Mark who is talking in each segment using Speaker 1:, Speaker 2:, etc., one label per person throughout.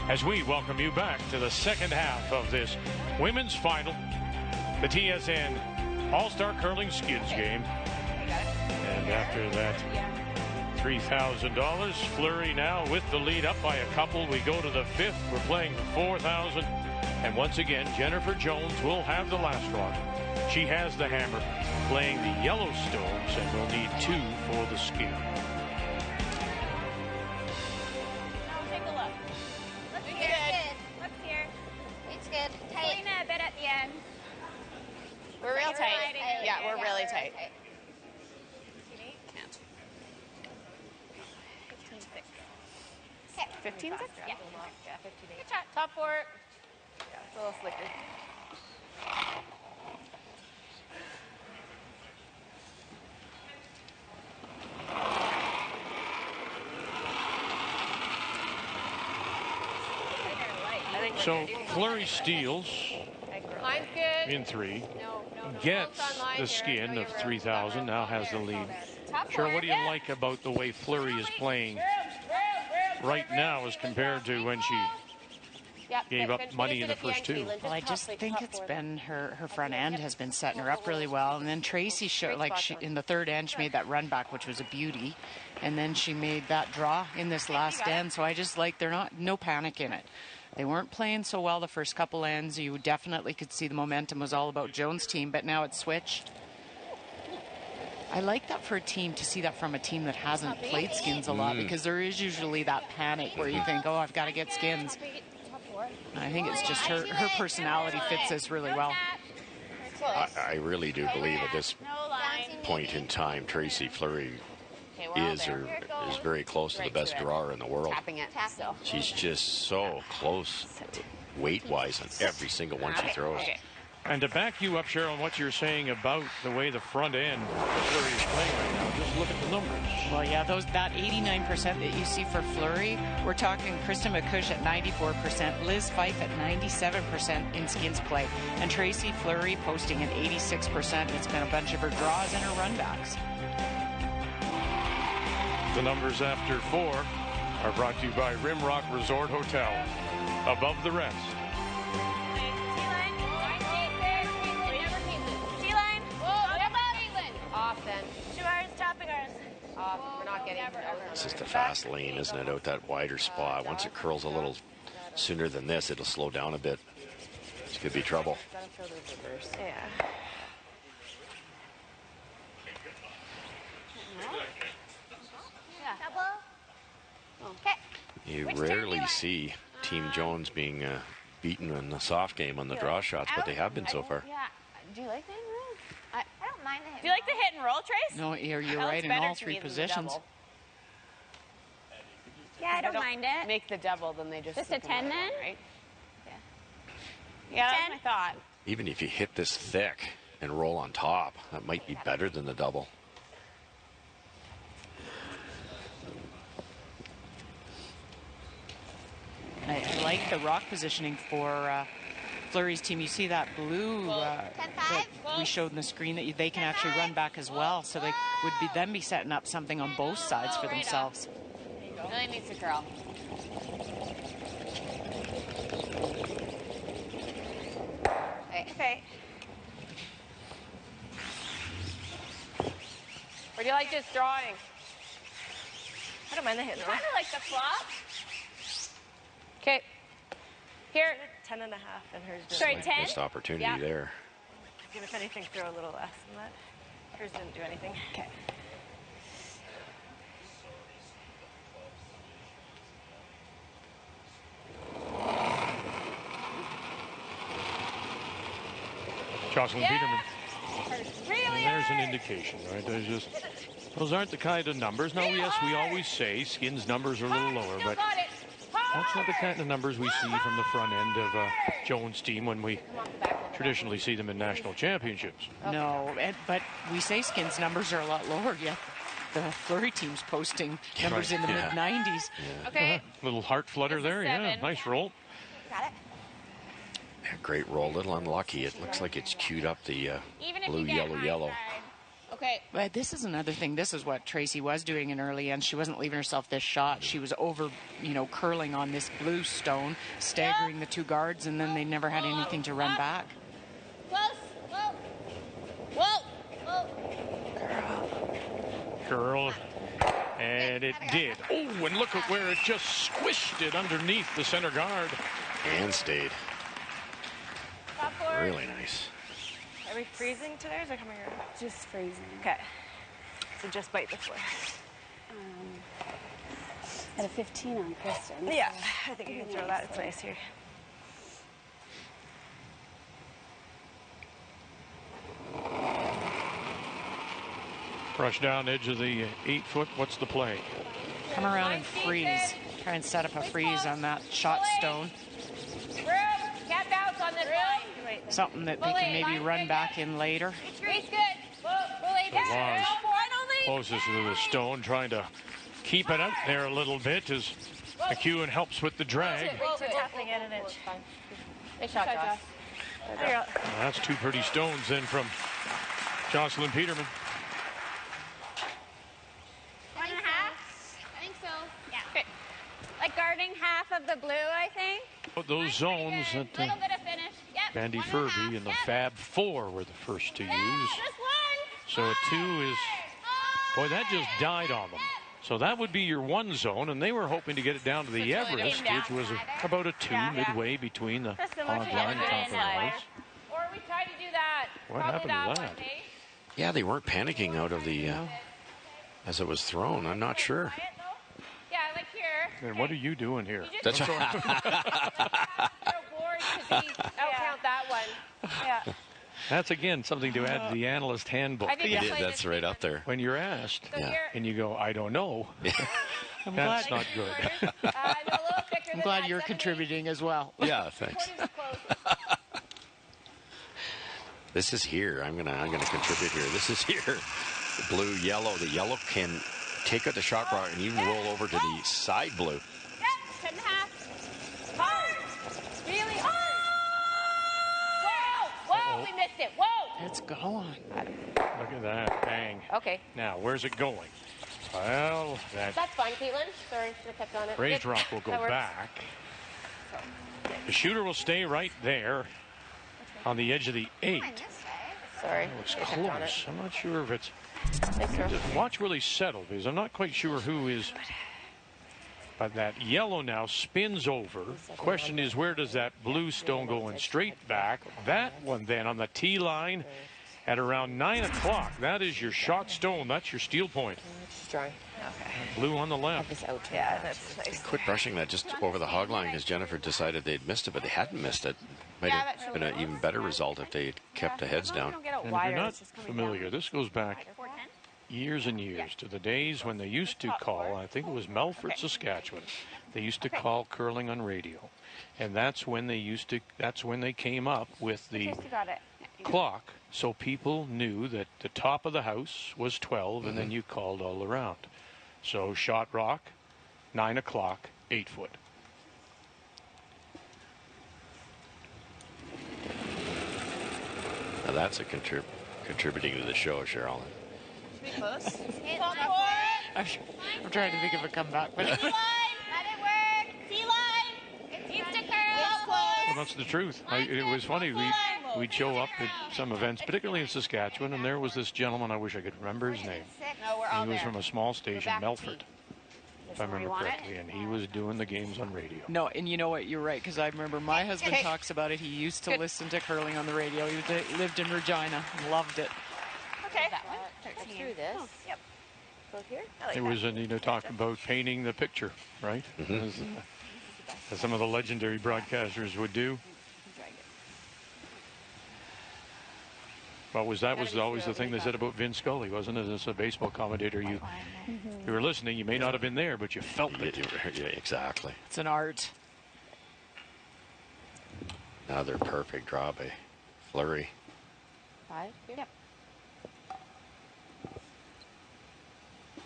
Speaker 1: as we welcome you back to the second half of this women's final, the TSN All-Star Curling Skids game. And after that $3,000, Fleury now with the lead up by a couple. We go to the fifth. We're playing for $4,000. And once again, Jennifer Jones will have the last rock. She has the hammer, playing the Yellowstones, and we'll need 2 for the skid.
Speaker 2: Take a look. Looks good. Looks here. It's good. Tight. Clean a bit at the end.
Speaker 3: We're real tight. Yeah, we're really tight. Can't.
Speaker 2: 15-6.
Speaker 3: 15-6?
Speaker 2: Yeah.
Speaker 3: 15-8.
Speaker 2: Good shot.
Speaker 3: Top four. Yeah, it's a little slicker.
Speaker 1: So Fleury steals
Speaker 3: Mine's good.
Speaker 1: in 3.
Speaker 3: No.
Speaker 1: Gets the skin of 3,000, now has the lead. Sure, what do you like about the way Fleury is playing right now as compared to when she gave up money in the first 2?
Speaker 4: Well, I just think it's been her front end has been setting her up really well. And then Tracy showed, like, in the third end, she made that run back, which was a beauty. And then she made that draw in this last end. So I just like, no panic in it. They weren't playing so well the first couple ends. You definitely could see the momentum was all about Jones' team, but now it's switched. I like that for a team, to see that from a team that hasn't played skins a lot, because there is usually that panic where you think, oh, I've got to get skins. I think it's just her personality fits this really well.
Speaker 5: I really do believe at this point in time, Tracy Fleury is very close to the best drawer in the world.
Speaker 3: Tapping it.
Speaker 5: She's just so close weight-wise on every single one she throws.
Speaker 1: And to back you up, Cheryl, on what you're saying about the way the front end of Fleury is playing right now, just look at the numbers.
Speaker 4: Well, yeah, that 89% that you see for Fleury, we're talking Krista McCush at 94%, Liz Fife at 97% in skins play, and Tracy Fleury posting at 86%. It's been a bunch of her draws and her runbacks.
Speaker 1: The numbers after 4 are brought to you by Rimrock Resort Hotel. Above the rest.
Speaker 3: Off then.
Speaker 2: 2 hours, topping ours.
Speaker 3: Off. We're not getting it.
Speaker 5: It's just a fast lane, isn't it, out that wider spot. Once it curls a little sooner than this, it'll slow down a bit. This could be trouble.
Speaker 3: Yeah.
Speaker 2: Okay.
Speaker 5: You rarely see Team Jones being beaten in the soft game on the draw shots, but they have been so far.
Speaker 2: Yeah. Do you like that? I don't mind the hit.
Speaker 3: Do you like the hit and roll, Trace?
Speaker 4: No, you're right in all 3 positions.
Speaker 2: Yeah, I don't mind it.
Speaker 3: Make the double, then they just
Speaker 2: a 10 then?
Speaker 3: Right? Yeah, that's my thought.
Speaker 5: Even if you hit this thick and roll on top, that might be better than the double.
Speaker 4: I like the rock positioning for Fleury's team. You see that blue that we showed in the screen, that they can actually run back as well. So they would then be setting up something on both sides for themselves.
Speaker 3: Really needs to curl. Okay. Or do you like just drawing?
Speaker 2: I don't mind the hit.
Speaker 3: Kind of like the flop. Okay. Here.
Speaker 2: 10.5 and hers didn't.
Speaker 3: Sorry, 10?
Speaker 5: Missed opportunity there.
Speaker 2: If anything, throw a little less than that. Hers didn't do anything.
Speaker 3: Okay.
Speaker 1: Jocelyn Peterman.
Speaker 3: Really
Speaker 1: And there's an indication, right? Those aren't the kind of numbers. Now, yes, we always say skins numbers are a little lower, but that's not the kind of numbers we see from the front end of Jones' team when we traditionally see them in national championships.
Speaker 4: No, but we say skins numbers are a lot lower, yet the Fleury team's posting numbers in the mid-90s.
Speaker 5: Yeah.
Speaker 3: Okay.
Speaker 1: Little heart flutter there. Yeah,
Speaker 3: 7.
Speaker 1: nice roll.
Speaker 2: Got it.
Speaker 5: Great roll. Little unlucky. It looks like it's queued up the blue, yellow, yellow.
Speaker 3: Okay. Okay.
Speaker 4: But this is another thing. This is what Tracy was doing in early end. She wasn't leaving herself this shot. She was over, curling on this blue stone, staggering the two guards, and then they never had anything to run back.
Speaker 3: Close. Whoa.
Speaker 1: Curl. And it did. Oh, and look at where it just squished it underneath the center guard.
Speaker 5: And stayed.
Speaker 3: Stop forward.
Speaker 5: Really nice.
Speaker 2: Are we freezing today or is it coming around?
Speaker 6: Just freezing.
Speaker 2: Okay. So just bite the floor.
Speaker 6: At a 15 on Kristen.
Speaker 2: Yeah, I think you can throw that. It's nice here.
Speaker 1: Rush down edge of the 8-foot. What's the play?
Speaker 4: Come around and freeze. Try and set up a freeze on that shot stone.
Speaker 3: Can't bounce on this line.
Speaker 4: Something that they can maybe run back in later.
Speaker 3: Freeze good.
Speaker 1: Long's closest to the stone, trying to keep it out there a little bit as McEwen helps with the drag.
Speaker 2: Tackling at an inch.
Speaker 3: Nice shot, Joss.
Speaker 2: There you go.
Speaker 1: Well, that's two pretty stones then from Jocelyn Peterman.
Speaker 2: 1.5? I think so. Yeah. Okay.
Speaker 3: Like guarding half of the blue, I think.
Speaker 1: Those zones that
Speaker 3: Little bit of finish. Yep.
Speaker 1: Bandy
Speaker 3: 1.5.
Speaker 1: Furby and the Fab Four were the first to use.
Speaker 3: Just one.
Speaker 1: So a 2 is, boy, that just died on them. So that would be your 1 zone, and they were hoping to get it down to the Everest, which was about a 2 midway between the hog line top of the house.
Speaker 3: Or we tried to do that.
Speaker 1: What
Speaker 3: Probably
Speaker 1: happened to
Speaker 3: one,
Speaker 1: that?
Speaker 3: eh?
Speaker 5: Yeah, they weren't panicking out of the as it was thrown. I'm not sure.
Speaker 3: Quiet, though. Yeah, like here.
Speaker 1: And what are you doing here?
Speaker 3: You
Speaker 5: That's
Speaker 3: just
Speaker 5: right.
Speaker 3: throw boards to outcount that one.
Speaker 2: Yeah.
Speaker 1: That's, again, something to add to the analyst handbook.
Speaker 3: I think
Speaker 5: It
Speaker 3: we
Speaker 5: is.
Speaker 3: played
Speaker 5: That's
Speaker 3: this
Speaker 5: right
Speaker 3: week.
Speaker 5: up there.
Speaker 1: When you're asked,
Speaker 3: So
Speaker 5: Yeah.
Speaker 3: here,
Speaker 1: and you go, I don't know,
Speaker 4: I'm
Speaker 1: that's
Speaker 4: glad,
Speaker 1: not good.
Speaker 3: they're a little thicker
Speaker 4: I'm
Speaker 3: than
Speaker 4: glad
Speaker 3: that,
Speaker 4: you're
Speaker 3: 70.
Speaker 4: contributing as well.
Speaker 5: Yeah, thanks.
Speaker 3: 40s are close.
Speaker 5: This is here. I'm gonna contribute here. This is here. The blue, yellow. The yellow can take out the shot rock and even roll over to the side blue.
Speaker 3: Yep, 10.5. Hard. Really hard. Whoa, we missed it. Whoa.
Speaker 4: It's going.
Speaker 1: Look at that, bang.
Speaker 3: Okay.
Speaker 1: Now, where's it going? Well, that
Speaker 3: That's fine, Caitlin. Sorry, should have kept on it.
Speaker 1: raised rock will go
Speaker 3: That works.
Speaker 1: back. The shooter will stay right there on the edge of the 8.
Speaker 3: Sorry.
Speaker 1: It was
Speaker 3: Should have kept on it.
Speaker 1: close. I'm not sure if it's...
Speaker 3: Thanks, sir.
Speaker 1: Just watch where they settle, because I'm not quite sure who is... But that yellow now spins over. Question is, where does that blue stone going straight back? That one then on the T line at around 9 o'clock. That is your shot stone. That's your steal point.
Speaker 3: Drawing.
Speaker 1: Blue on the left.
Speaker 3: This out.
Speaker 2: Yeah, that's nice.
Speaker 5: Quit brushing that just over the hog line because Jennifer decided they'd missed it, but they hadn't missed it. Might have been an even better result if they had kept the heads down.
Speaker 1: And if you're not familiar, this goes back years and years to the days when they used to call, I think it was Melfort, Saskatchewan, they used to call curling on radio. And that's when they came up with the
Speaker 2: You got it.
Speaker 1: clock, so people knew that the top of the house was 12, and then you called all around. So shot rock, 9 o'clock, 8 foot.
Speaker 5: Now that's a contributing to the show, Cheryl.
Speaker 2: Be close.
Speaker 4: I'm trying to think of a comeback, but
Speaker 3: Let it work. T-line. It needs to curl.
Speaker 1: Well, that's the truth. It was funny. We'd show up at some events, particularly in Saskatchewan, and there was this gentleman, I wish I could remember his name.
Speaker 3: No, we're all
Speaker 1: He was
Speaker 3: there.
Speaker 1: from a small station,
Speaker 3: back to
Speaker 1: Melfort, if I remember
Speaker 3: want it?
Speaker 1: correctly, and he was doing the games on radio.
Speaker 4: no, and you know what? You're right, because I remember my husband talks about it. He used to listen to curling on the radio. He lived in Regina and loved it.
Speaker 2: Okay.
Speaker 3: Let's do this.
Speaker 2: Yep.
Speaker 3: Go here.
Speaker 2: I like
Speaker 1: It
Speaker 2: that.
Speaker 1: was, talk about painting the picture, right? As some of the legendary broadcasters would do. Well, that was always the thing they said about Vin Scully, wasn't it? As a baseball commentator, you were listening. You may not have been there, but you felt it.
Speaker 5: Yeah, exactly.
Speaker 4: It's an art.
Speaker 5: Another perfect draw by Fleury.
Speaker 3: 5. Yep.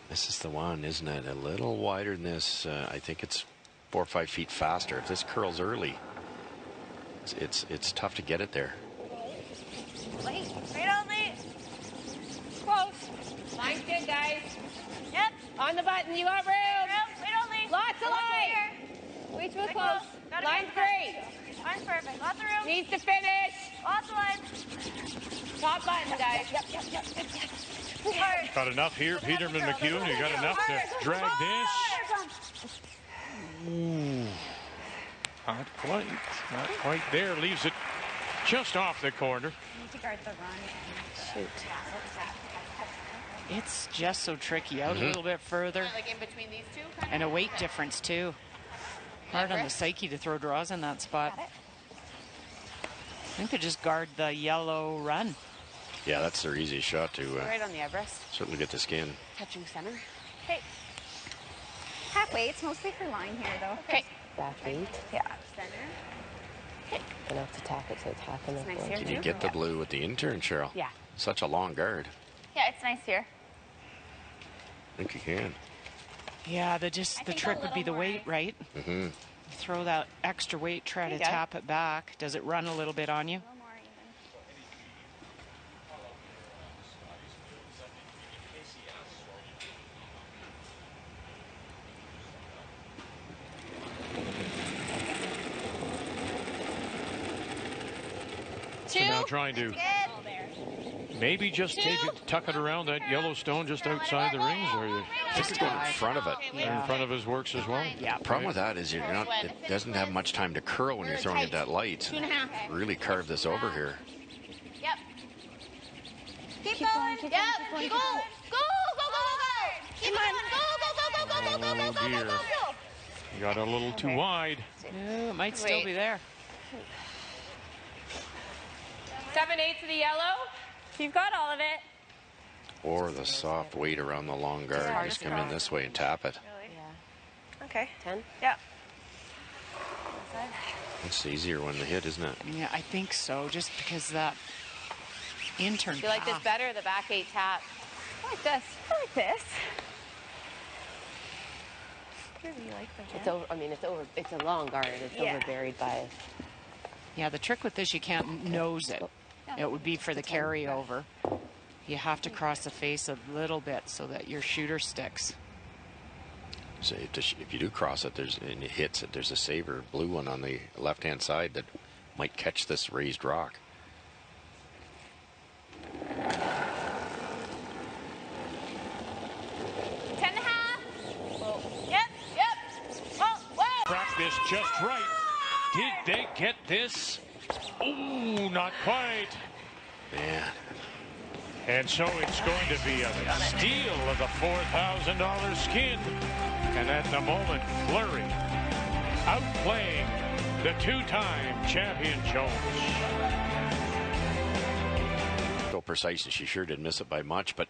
Speaker 5: This is the one, isn't it? A little wider than this. I think it's 4 or 5 feet faster. If this curls early, it's tough to get it there.
Speaker 2: Right on, Lee. Close.
Speaker 3: Line's good, guys.
Speaker 2: Yep.
Speaker 3: On the button, you got room.
Speaker 2: Wait only.
Speaker 3: Lots of line. Way too close. Line's great.
Speaker 2: Line's perfect. Lots of room.
Speaker 3: Needs to finish.
Speaker 2: Lots of line.
Speaker 3: Top button, guys.
Speaker 2: Hard.
Speaker 1: Got enough here, Peterman McEwen. You got enough to drag this. Ooh. Not quite. Not quite there. Leaves it just off the corner.
Speaker 2: Need to guard the run.
Speaker 6: Shoot.
Speaker 4: It's just so tricky. Out a little bit further.
Speaker 3: Like in between these two.
Speaker 4: And a weight difference, too. Hard on the psyche to throw draws in that spot. I think they just guard the yellow run.
Speaker 5: Yeah, that's their easiest shot to
Speaker 3: Right on the Everest.
Speaker 5: certainly get the skin.
Speaker 3: Touching center.
Speaker 2: Okay. Halfway. It's mostly for line here, though.
Speaker 3: Okay.
Speaker 6: Back 8.
Speaker 2: Yeah.
Speaker 3: Center.
Speaker 6: Enough to tap it so it's half in the
Speaker 3: Nice
Speaker 6: floor.
Speaker 3: here.
Speaker 5: Can you get the blue with the intern, Cheryl?
Speaker 3: Yeah.
Speaker 5: Such a long guard.
Speaker 2: Yeah, it's nice here.
Speaker 5: I think you can.
Speaker 4: Yeah, the
Speaker 2: think a
Speaker 4: trick would be the
Speaker 2: little
Speaker 4: weight,
Speaker 2: more.
Speaker 4: right?
Speaker 5: Mm-hmm.
Speaker 4: Throw that extra weight, try to
Speaker 3: you go.
Speaker 4: tap it back. Does it run a little bit on you?
Speaker 2: A little more even.
Speaker 1: So now trying to
Speaker 2: Good.
Speaker 1: maybe just take it, tuck it around that Yellowstone just outside the rings, or you
Speaker 5: Just go in front of it.
Speaker 1: in front of his works as well.
Speaker 4: Yeah.
Speaker 5: Problem with that is you're not. It doesn't have much time to curl when you're throwing at that light.
Speaker 2: 2.5.
Speaker 5: Really carve this over here.
Speaker 2: Yep. Keep going. Yep. Keep going. Go. Go. Go. Go. Go. Keep on. Go. Go. Go. Go. Go. Go. Go. Go. Go.
Speaker 1: dear.
Speaker 2: Go. Go.
Speaker 1: You got a little too wide.
Speaker 4: No, it might still
Speaker 3: Wait.
Speaker 4: be there.
Speaker 3: 7/8 of the yellow.
Speaker 2: You've got all of it.
Speaker 5: Or the soft weight around the long guard. Just come in this way and tap it.
Speaker 2: Really?
Speaker 3: Yeah.
Speaker 2: Okay.
Speaker 6: 10?
Speaker 2: Yeah.
Speaker 5: It's easier when the hit, isn't it?
Speaker 4: Yeah, I think so. Just because that intern
Speaker 3: Do you like this
Speaker 4: path.
Speaker 3: better, the back 8 tap?
Speaker 2: I like this. I like this. What do you like the
Speaker 6: It's over. I mean, it's over. It's a long guard. It's
Speaker 2: Yeah.
Speaker 6: over buried by.
Speaker 4: Yeah, the trick with this, you can't nose it. It would be for the carryover. You have to cross the face a little bit so that your shooter sticks.
Speaker 5: So if you do cross it, and it hits it, there's a saver blue one on the left-hand side that might catch this raised rock.
Speaker 2: 10.5. Yep. Yep. Whoa. Whoa.
Speaker 1: Crack this just right. Did they get this? Ooh, not quite.
Speaker 5: Man,
Speaker 1: And so it's going to be a steal of the $4,000 skin. And at the moment, Fleury outplaying the two-time champion Jones.
Speaker 5: so precise, and she sure did miss it by much. But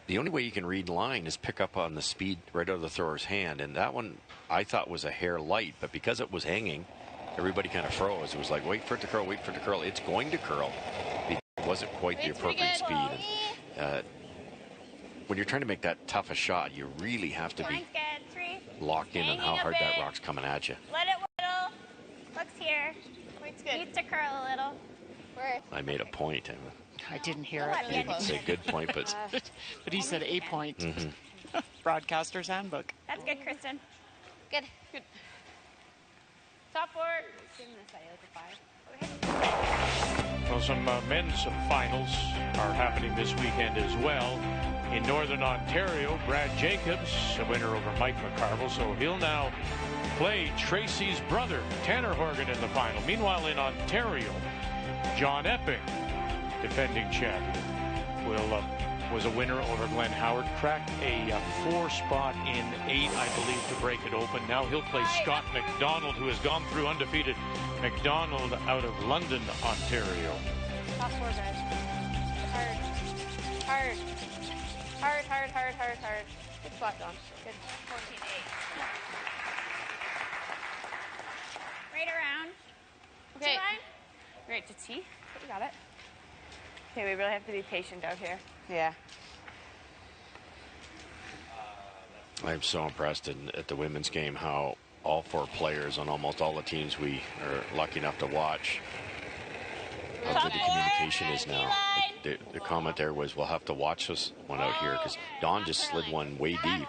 Speaker 5: the only way you can read line is pick up on the speed right out of the thrower's hand. And that one I thought was a hair light, but because it was hanging, everybody kind of froze. It was like, wait for it to curl, wait for it to curl. It's going to curl. It wasn't quite the appropriate speed. And, when you're trying to make that tough a shot, you really have to be
Speaker 2: Line's good. 3.
Speaker 5: locked in on how
Speaker 2: Hanging a
Speaker 5: hard that
Speaker 2: bit.
Speaker 5: rock's coming at you.
Speaker 2: Let it whittle. Looks here.
Speaker 3: Point's good.
Speaker 2: Needs to curl a little. Where?
Speaker 5: I made a point.
Speaker 4: I didn't hear
Speaker 5: I
Speaker 4: it.
Speaker 5: didn't say good point, but
Speaker 4: But he said a point. Broadcaster's handbook.
Speaker 2: That's good, Kristen. Good.
Speaker 3: Good. Top 4.
Speaker 1: Well, some men's finals are happening this weekend as well. In Northern Ontario, Brad Jacobs, a winner over Mike McCarville, so he'll now play Tracy's brother, Tanner Horgan, in the final. Meanwhile, in Ontario, John Epping, defending champion, was a winner over Glenn Howard, cracked a 4-spot in 8, I believe, to break it open. Now he'll play Scott McDonald, who has gone through undefeated. McDonald out of London, Ontario.
Speaker 2: Top 4, guys. Hard. Hard. Hard, hard, hard, hard, hard.
Speaker 3: Good spot, Don.
Speaker 2: Good. 14-8. Right around.
Speaker 3: Okay.
Speaker 2: Line.
Speaker 3: Right to T.
Speaker 2: You got it. Okay, we really have to be patient out here.
Speaker 3: Yeah.
Speaker 5: I'm so impressed at the women's game how all 4 players on almost all the teams we are lucky enough to watch, how good the communication is now. Like, the comment there was, we'll have to watch this one out here because Dawn just slid one way deep.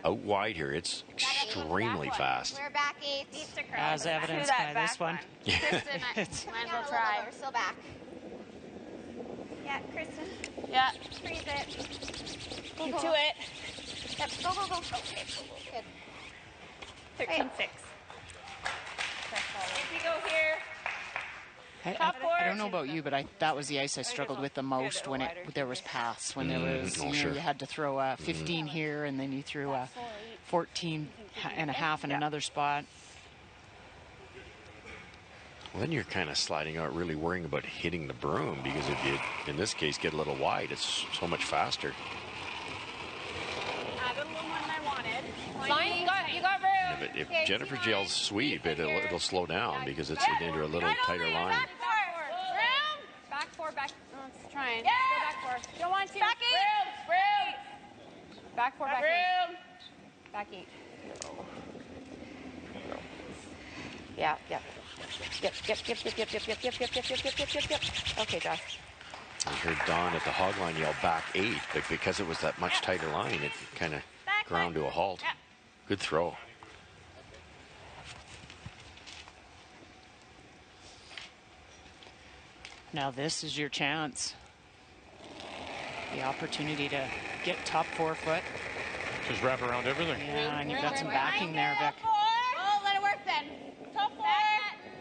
Speaker 5: Out wide here, it's extremely fast.
Speaker 2: We're back 8.
Speaker 4: As evidenced by this one.
Speaker 3: Kristen, might as well try.
Speaker 2: We're still back. Yeah, Kristen.
Speaker 3: Yeah.
Speaker 2: Freeze it.
Speaker 3: Keep to it.
Speaker 2: Yep, go, go, go. Okay, good.
Speaker 3: 13-6. If you go here.
Speaker 4: I don't know about you, but that was the ice I struggled with the most when there was paths. When there was, you had to throw a 15 here, and then you threw a 14 and a half in another spot.
Speaker 5: Well, then you're kind of sliding out, really worrying about hitting the broom, because if you, in this case, get a little wide, it's so much faster.
Speaker 3: Fine, you got room.
Speaker 5: Yeah, but if Jennifer Gell's sweep, it'll slow down because it's into a little tighter line.
Speaker 3: Room. Back 4, back. Let's try and
Speaker 2: Yeah.
Speaker 3: go back 4. Don't want to.
Speaker 2: Back 8.
Speaker 3: Room. Back 4, back 8. Back 8.
Speaker 6: Yeah, yeah. Yep. Okay, Josh.
Speaker 5: I heard Dawn at the hog line yell back 8, but because it was that much tighter line, it kind of ground to a halt. Good throw.
Speaker 4: Now this is your chance. The opportunity to get top 4 foot.
Speaker 1: Just wrap around everything.
Speaker 4: Yeah, and you've got some backing there, Vic.
Speaker 2: Oh, let it work then. Top 4.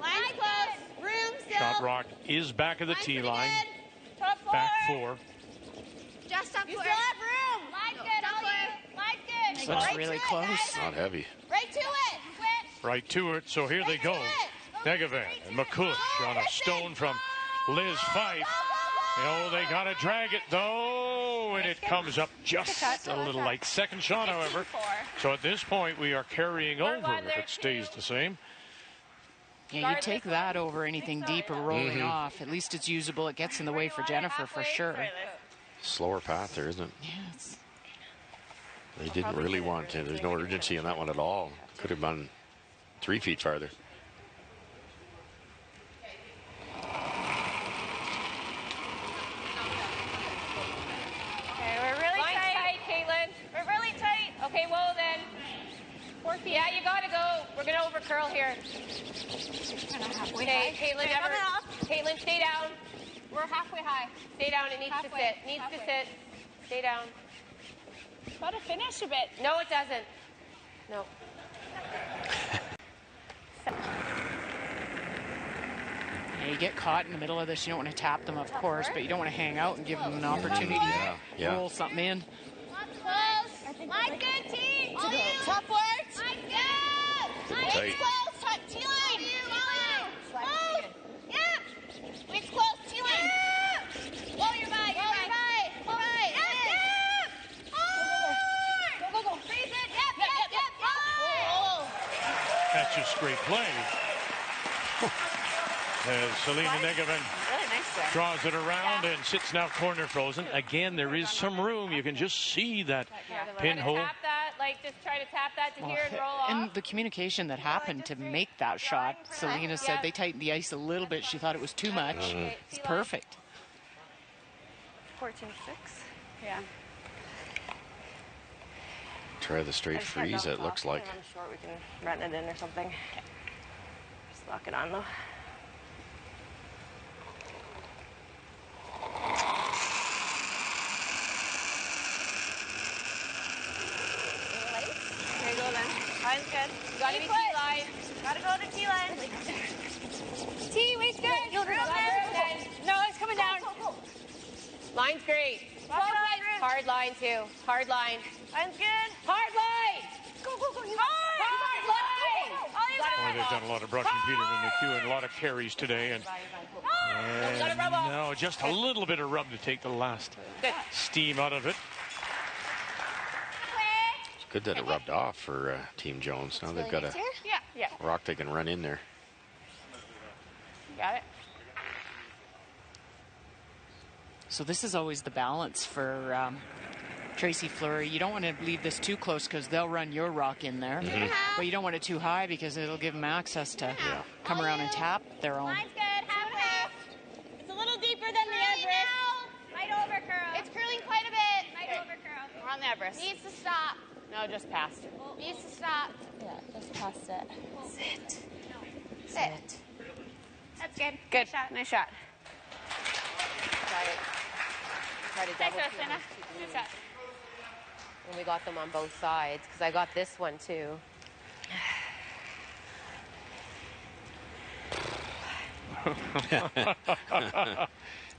Speaker 2: Line's close. Room still.
Speaker 1: Shot rock is back of the tee line.
Speaker 2: Top 4.
Speaker 1: Back 4.
Speaker 2: Just top 4. You still have room. Line's good. All you. Line's good.
Speaker 4: That's
Speaker 2: Right
Speaker 4: really
Speaker 2: to it,
Speaker 4: close.
Speaker 2: guys.
Speaker 5: Not heavy.
Speaker 2: Right to it. Quit.
Speaker 1: Right to it. So here they go. Negavan and McCush on a stone from Liz Fife. Oh, they got to drag it, though, and it comes up just a little light. Second shot, however. So at this point, we are carrying over if it stays the same.
Speaker 4: Yeah, you take that over anything deep or rolling off. At least it's usable. It gets in the way for Jennifer for sure.
Speaker 5: Slower path there, isn't it?
Speaker 4: Yes.
Speaker 5: They didn't really want to. There's no urgency in that one at all. Could have gone 3 feet farther.
Speaker 3: Okay, we're really tight, Caitlin. We're really tight. Okay, well then. 4 feet. Yeah, you gotta go. We're gonna over curl here. Okay, Caitlin, never. Caitlin, stay down.
Speaker 2: We're halfway high.
Speaker 3: Stay down. It needs to sit. Needs to sit. Stay down.
Speaker 2: Got to finish a bit.
Speaker 3: No, it doesn't. No.
Speaker 4: Yeah, you get caught in the middle of this. You don't want to tap them, of course, but you don't want to hang out and give them an opportunity to roll something in.
Speaker 2: Close. Line's good, team. All you. Top 4. Line's good.
Speaker 5: Tight.
Speaker 2: Wait's close. T-line. Close. Yep. Wait's close. T-line. Yep. Low your body. Low your body. Yep. Hard. Go. Freeze it. Yep. Oh.
Speaker 1: That's just great play. As Selena Negavan draws it around and sits now corner frozen. Again, there is some room. You can just see that pinhole.
Speaker 3: Tap that, like just try to tap that to here and roll off.
Speaker 4: And the communication that happened to make that shot, Selena said they tightened the ice a little bit. She thought it was too much. It's perfect.
Speaker 3: 14-6. Yeah.
Speaker 5: Try the straight freeze, it looks like.
Speaker 6: I'm short, we can run it in or something. Just lock it on though.
Speaker 2: There you go then. Line's good.
Speaker 3: You gotta be T-line.
Speaker 2: Gotta go to T-line. T, wait's good.
Speaker 3: No, it's coming down. Line's great. Hard line too. Hard line.
Speaker 2: Line's good.
Speaker 3: Hard line.
Speaker 2: Go.
Speaker 3: Hard line.
Speaker 1: Boy, they've done a lot of Brush and Peterman McHugh and a lot of carries today. And no, just a little bit of rub to take the last steam out of it.
Speaker 5: It's good that it rubbed off for Team Jones. Now they've got a
Speaker 3: Yeah.
Speaker 5: rock they can run in there.
Speaker 3: Got it.
Speaker 4: So this is always the balance for Tracy Fleury. You don't want to leave this too close because they'll run your rock in there. But you don't want it too high because it'll give them access to come around and tap their own.
Speaker 2: Line's good. Halfway. It's a little deeper than the edge.
Speaker 3: Chris.
Speaker 2: Needs to stop.
Speaker 3: No, just past.
Speaker 2: Needs to stop.
Speaker 3: Yeah, just past it.
Speaker 2: Sit. Sit. That's good.
Speaker 3: Good.
Speaker 2: Nice shot.
Speaker 3: Try to double
Speaker 2: Thanks,
Speaker 3: peel
Speaker 2: Justina.
Speaker 3: those two
Speaker 2: Good shot.
Speaker 3: And we got them on both sides because I got this one too.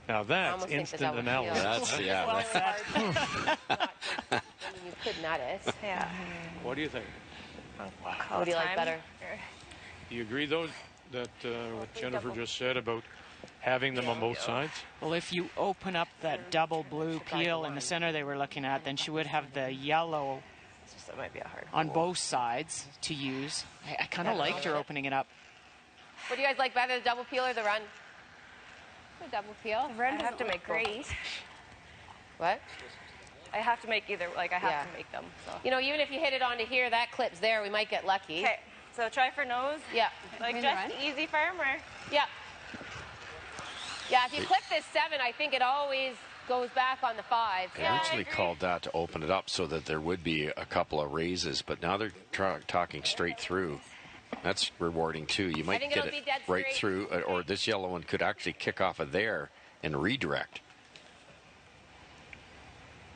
Speaker 1: Now
Speaker 3: I
Speaker 1: that's
Speaker 3: almost think
Speaker 1: instant
Speaker 3: that would
Speaker 1: analysis.
Speaker 3: feel-
Speaker 5: That's,
Speaker 3: Well,
Speaker 5: yeah.
Speaker 3: it's hard. I mean, you could nut it.
Speaker 6: Yeah.
Speaker 1: What do you think?
Speaker 3: What do you like better?
Speaker 1: Do you agree, though, that what Jennifer just said about having them on both sides?
Speaker 4: Well, if you open up that double blue peel in the center they were looking at, then she would have the yellow
Speaker 6: It's just, it might be a hard
Speaker 4: on
Speaker 6: pull.
Speaker 4: both sides to use. I kind of liked her opening it up.
Speaker 3: What do you guys like better, the double peel or the run? The double peel.
Speaker 6: I have to make great.
Speaker 3: What?
Speaker 6: I have to make either. Like I have
Speaker 3: Yeah.
Speaker 6: to make them. So.
Speaker 3: You know, even if you hit it onto here, that clip's there. We might get lucky.
Speaker 6: Okay. So try for nose.
Speaker 3: Yeah.
Speaker 6: Like
Speaker 2: Win
Speaker 6: just
Speaker 2: the run?
Speaker 6: easy farmer.
Speaker 3: Yeah. Yeah, if you clip this 7, I think it always goes back on the 5.
Speaker 5: They originally called that to open it up so that there would be a couple of raises, but now they're talking straight through. That's rewarding too. You might
Speaker 3: think
Speaker 5: get
Speaker 3: it'll
Speaker 5: it
Speaker 3: be dead
Speaker 5: right
Speaker 3: straight.
Speaker 5: through, or this yellow one could actually kick off of there and redirect.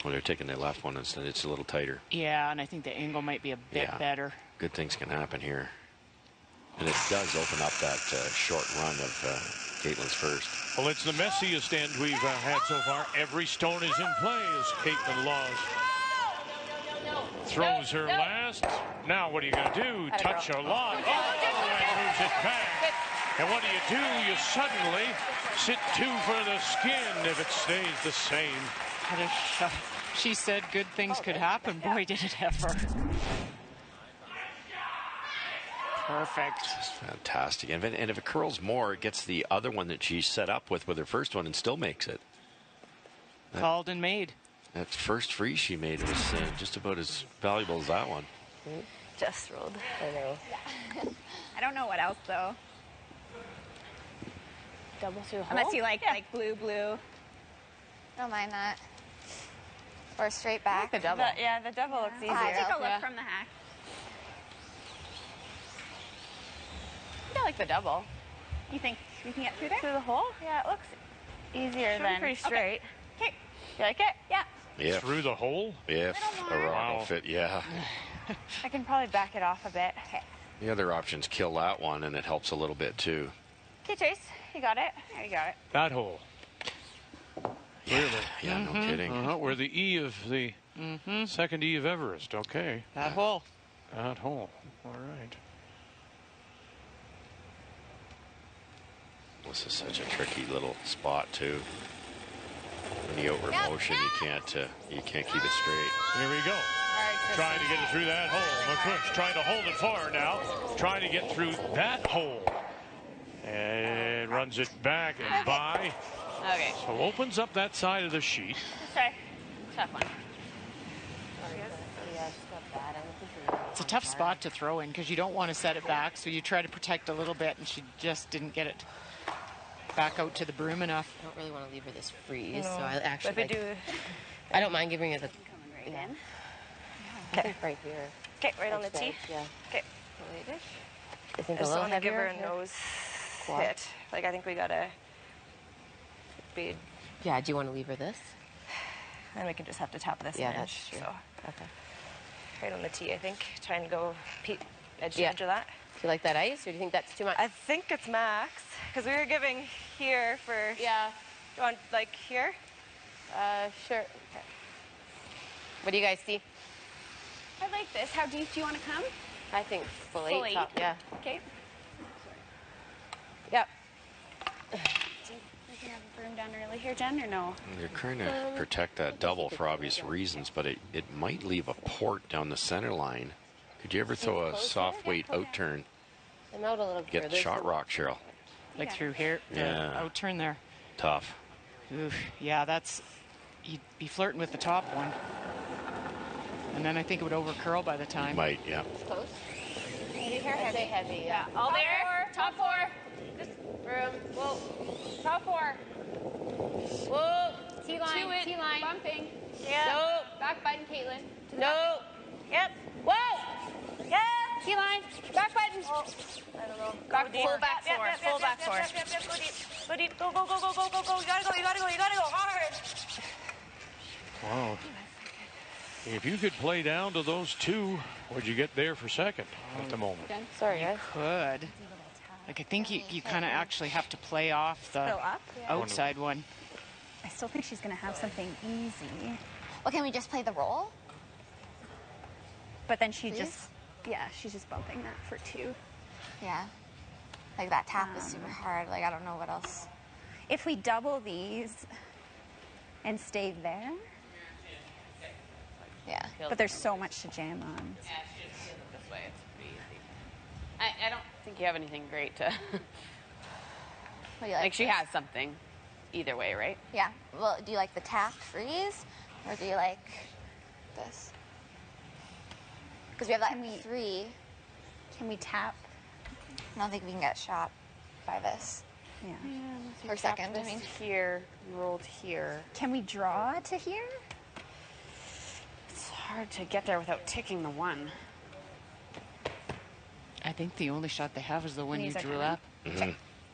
Speaker 5: Well, they're taking the left one instead. It's a little tighter.
Speaker 4: Yeah, and I think the angle might be a bit
Speaker 5: Yeah.
Speaker 4: better.
Speaker 5: Good things can happen here. And it does open up that short run of Caitlin's first.
Speaker 1: Well, it's the messiest end we've had so far. Every stone is in play as Caitlin Laws throws her last. Now what are you going to do?
Speaker 3: Had a
Speaker 1: Touch
Speaker 3: girl.
Speaker 1: a lot. Oh, and moves it back. And what do? You suddenly sit 2 for the skin if it stays the same.
Speaker 4: Had a shot. She said good things could happen. Boy, did it ever. Perfect.
Speaker 5: It's fantastic. And if it curls more, it gets the other one that she set up with her first one and still makes it.
Speaker 4: Called and made.
Speaker 5: That first free she made was just about as valuable as that one.
Speaker 6: Just rolled.
Speaker 3: I know.
Speaker 2: I don't know what else though.
Speaker 3: Double through hole?
Speaker 2: Unless you like blue. Don't mind that. Or straight back.
Speaker 3: the double.
Speaker 6: The double looks easier.
Speaker 2: I'll take a look
Speaker 3: Yeah.
Speaker 2: from the hack.
Speaker 3: I like the double.
Speaker 2: You think we can get through there?
Speaker 6: Through the hole? Yeah, it looks easier
Speaker 2: Should be
Speaker 6: than
Speaker 2: pretty
Speaker 6: straight.
Speaker 2: Okay.
Speaker 6: You like it?
Speaker 2: Yeah.
Speaker 5: If
Speaker 1: Through the hole?
Speaker 5: a
Speaker 2: more.
Speaker 5: rock
Speaker 1: Wow.
Speaker 5: will fit, yeah.
Speaker 6: I can probably back it off a bit.
Speaker 5: The other options kill that one, and it helps a little bit too.
Speaker 6: Okay, Trace, you got it. There you got it.
Speaker 1: That hole. Really?
Speaker 5: Yeah, no kidding.
Speaker 1: We're the E of the second E of Everest. Okay.
Speaker 4: That hole.
Speaker 1: That hole. All right.
Speaker 5: This is such a tricky little spot too. When you outward motion, you can't keep it straight.
Speaker 1: Here we go. Trying to get it through that hole. McCush trying to hold it for her now. Trying to get through that hole. And runs it back and by.
Speaker 2: Okay.
Speaker 1: So opens up that side of the sheet.
Speaker 2: Let's try. Tough one.
Speaker 4: It's a tough spot to throw in because you don't want to set it back, so you try to protect a little bit, and she just didn't get it back out to the broom enough.
Speaker 3: I don't really want to leave her this freeze, so I actually
Speaker 6: But they do.
Speaker 3: I don't mind giving her the
Speaker 2: Right in.
Speaker 3: I think right here.
Speaker 6: Okay, right on the tee.
Speaker 3: Yeah.
Speaker 6: Okay.
Speaker 3: I think
Speaker 6: I
Speaker 3: a
Speaker 6: just
Speaker 3: little
Speaker 6: want to give her
Speaker 3: heavier.
Speaker 6: a nose
Speaker 3: Quad.
Speaker 6: hit. Like I think we gotta be,
Speaker 3: Yeah, do you want to leave her this?
Speaker 6: and we can just have to tap this
Speaker 3: Yeah,
Speaker 6: an
Speaker 3: that's
Speaker 6: inch.
Speaker 3: true.
Speaker 6: So
Speaker 3: Okay.
Speaker 6: right on the tee, I think. Try and go edge to
Speaker 3: Yeah.
Speaker 6: edge of that.
Speaker 3: Do you like that ice, or do you think that's too much?
Speaker 6: I think it's max because we were giving here for.
Speaker 3: Yeah.
Speaker 6: You want like here?
Speaker 3: Sure. Okay. What do you guys see?
Speaker 2: I like this. How deep do you want to come?
Speaker 3: I think full
Speaker 2: Full
Speaker 3: 8
Speaker 2: 8?
Speaker 3: top. Yeah.
Speaker 2: Okay.
Speaker 3: Yep.
Speaker 2: We can have a broom done early here, Jen, or no?
Speaker 5: You're trying to protect that double for obvious reasons, but it might leave a port down the center line. Could you ever throw a soft weight out turn?
Speaker 3: I'm out a little
Speaker 5: Get
Speaker 3: further.
Speaker 5: shot rock, Cheryl.
Speaker 4: Like
Speaker 2: Yeah.
Speaker 4: through here.
Speaker 5: Yeah.
Speaker 4: Out turn there.
Speaker 5: Tough.
Speaker 4: Oof. Yeah, you'd be flirting with the top one. And then I think it would over curl by the time.
Speaker 5: Might, yeah.
Speaker 3: Close.
Speaker 2: Maybe hair
Speaker 3: I'd say
Speaker 2: heavy.
Speaker 3: heavy. Yeah.
Speaker 2: All there.
Speaker 3: Top 4. Just broom. Whoa. Top 4. Whoa.
Speaker 2: T-line, T-line.
Speaker 3: Bumping.
Speaker 6: Yeah.
Speaker 3: Nope. Back button, Caitlin.
Speaker 6: No. Yep.
Speaker 3: Whoa!
Speaker 6: Yeah.
Speaker 3: T-line. Back button.
Speaker 6: I don't know.
Speaker 3: Back
Speaker 6: Go deep.
Speaker 3: full back four.
Speaker 6: Full back four. Go deep. Go deep. Go, go, go, go, go, go, go. You gotta go, you gotta go, you gotta go hard.
Speaker 1: Wow. If you could play down to those two, would you get there for second at the moment?
Speaker 6: Sorry, guys.
Speaker 4: Could. Like, I think you kind of actually have to play off the
Speaker 7: Go up.
Speaker 4: outside one.
Speaker 7: I still think she's going to have something easy.
Speaker 2: Well, can we just play the roll?
Speaker 7: But then she
Speaker 2: Please?
Speaker 7: just, yeah, she's just bumping that for 2.
Speaker 2: Yeah. Like that tap is super hard. Like I don't know what else.
Speaker 7: If we double these and stay there,
Speaker 2: Yeah.
Speaker 7: but there's so much to jam on.
Speaker 3: Yeah, she just feels it this way. It's pretty easy. I don't think you have anything great to...
Speaker 2: What do you like?
Speaker 3: Like, she has something either way, right?
Speaker 2: Yeah. Well, do you like the tap freeze, or do you like this? Because we have that
Speaker 7: Can we-
Speaker 2: 3.
Speaker 7: Can we tap?
Speaker 2: I don't think we can get shot by this.
Speaker 7: Yeah.
Speaker 2: Per second, I mean.
Speaker 3: Here, rolled here.
Speaker 7: Can we draw to here?
Speaker 3: It's hard to get there without ticking the 1.
Speaker 4: I think the only shot they have is the one you
Speaker 7: These are
Speaker 4: drew
Speaker 7: time.
Speaker 4: up.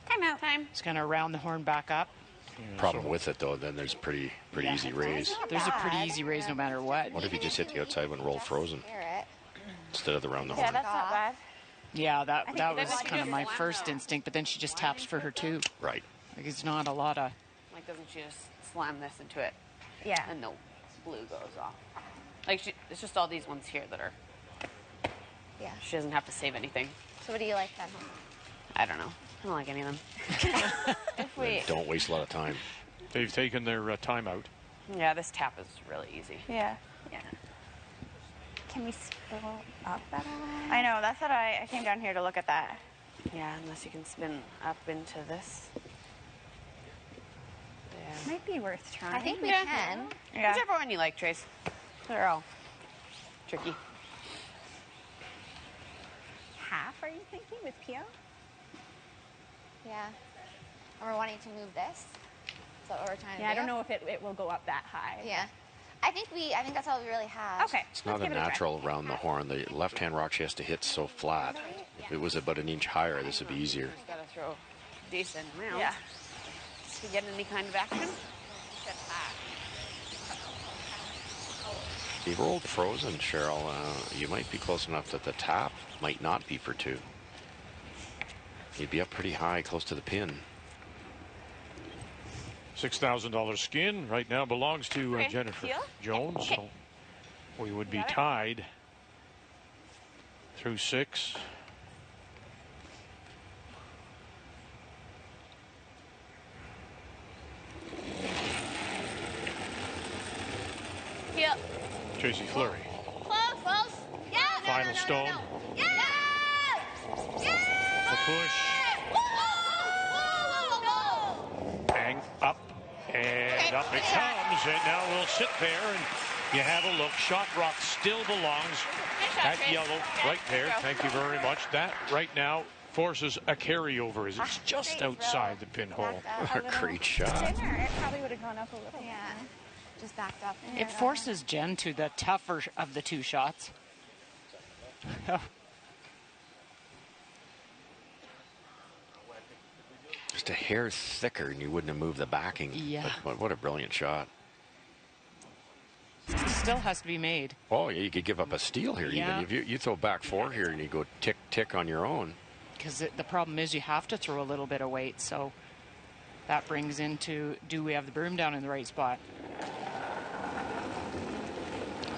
Speaker 7: Time out.
Speaker 3: Time.
Speaker 4: It's going to round the horn back up.
Speaker 5: Problem with it, though, then there's pretty
Speaker 4: Yeah.
Speaker 5: easy raise.
Speaker 4: There's a pretty
Speaker 2: bad.
Speaker 4: easy raise no matter what.
Speaker 5: What if you just hit the outside when roll frozen
Speaker 2: Carrot.
Speaker 5: instead of the round the
Speaker 6: Yeah,
Speaker 5: horn?
Speaker 6: that's not bad.
Speaker 4: Yeah, that
Speaker 3: that
Speaker 4: was
Speaker 3: would
Speaker 4: kind of
Speaker 3: be
Speaker 4: my
Speaker 3: flat
Speaker 4: first
Speaker 3: though.
Speaker 4: instinct, but then she just taps for her 2.
Speaker 5: Right.
Speaker 4: Like, it's not a lot of...
Speaker 3: Like, doesn't she just slam this into it?
Speaker 7: Yeah.
Speaker 3: And the blue goes off. Like, it's just all these ones here that are...
Speaker 2: Yeah.
Speaker 3: She doesn't have to save anything.
Speaker 2: So what do you like then?
Speaker 3: I don't know. I don't like any of them. If we...
Speaker 5: Then don't waste a lot of time.
Speaker 1: They've taken their timeout.
Speaker 3: Yeah, this tap is really easy.
Speaker 6: Yeah.
Speaker 7: Yeah. Can we spill up at all?
Speaker 6: I know, that's what I came down here to look at that.
Speaker 3: Yeah, unless you can spin up into this. Yeah.
Speaker 7: Might be worth trying.
Speaker 2: I think we
Speaker 3: Yeah.
Speaker 2: can.
Speaker 6: Yeah.
Speaker 3: Whichever one you like, Trace. They're all tricky.
Speaker 7: half, are you thinking, with Pio?
Speaker 2: Yeah. And we're wanting to move this. So what we're trying to do.
Speaker 7: Yeah, I don't know if it will go up that high.
Speaker 2: Yeah. I think that's all we really have.
Speaker 7: Okay.
Speaker 5: It's not a natural round the horn. The left-hand rock she has to hit so flat. If it was about an inch higher, this would be easier.
Speaker 3: Just gotta throw a decent amount.
Speaker 6: Yeah.
Speaker 3: To get any kind of action.
Speaker 5: If you rolled frozen, Cheryl, you might be close enough that the tap might not be for 2. You'd be up pretty high, close to the pin.
Speaker 1: $6,000 skin right now belongs to
Speaker 6: Okay,
Speaker 1: Jennifer
Speaker 6: Teal?
Speaker 1: Jones. So we would be tied through 6.
Speaker 6: Yep.
Speaker 1: Tracy Fleury.
Speaker 2: Close, close. Yeah.
Speaker 1: Final stone.
Speaker 2: Yeah. Yeah.
Speaker 1: The push. Bang, up, and up it comes. And now we'll sit there and you have a look. Shot rock still belongs at yellow right there. Thank you very much. That right now forces a carryover as it's just outside the pinhole.
Speaker 5: Great shot.
Speaker 7: Thinner, it probably would have gone up a little.
Speaker 2: Yeah. Just backed up.
Speaker 4: It forces Jen to the tougher of the 2 shots.
Speaker 5: Just a hair thicker and you wouldn't have moved the backing.
Speaker 4: Yeah.
Speaker 5: But what a brilliant shot.
Speaker 4: Still has to be made.
Speaker 5: Oh, yeah, you could give up a steal here
Speaker 4: Yeah.
Speaker 5: even. If you throw back 4 here and you go tick, tick on your own.
Speaker 4: Because the problem is you have to throw a little bit of weight. So that brings into, do we have the broom down in the right spot?
Speaker 5: I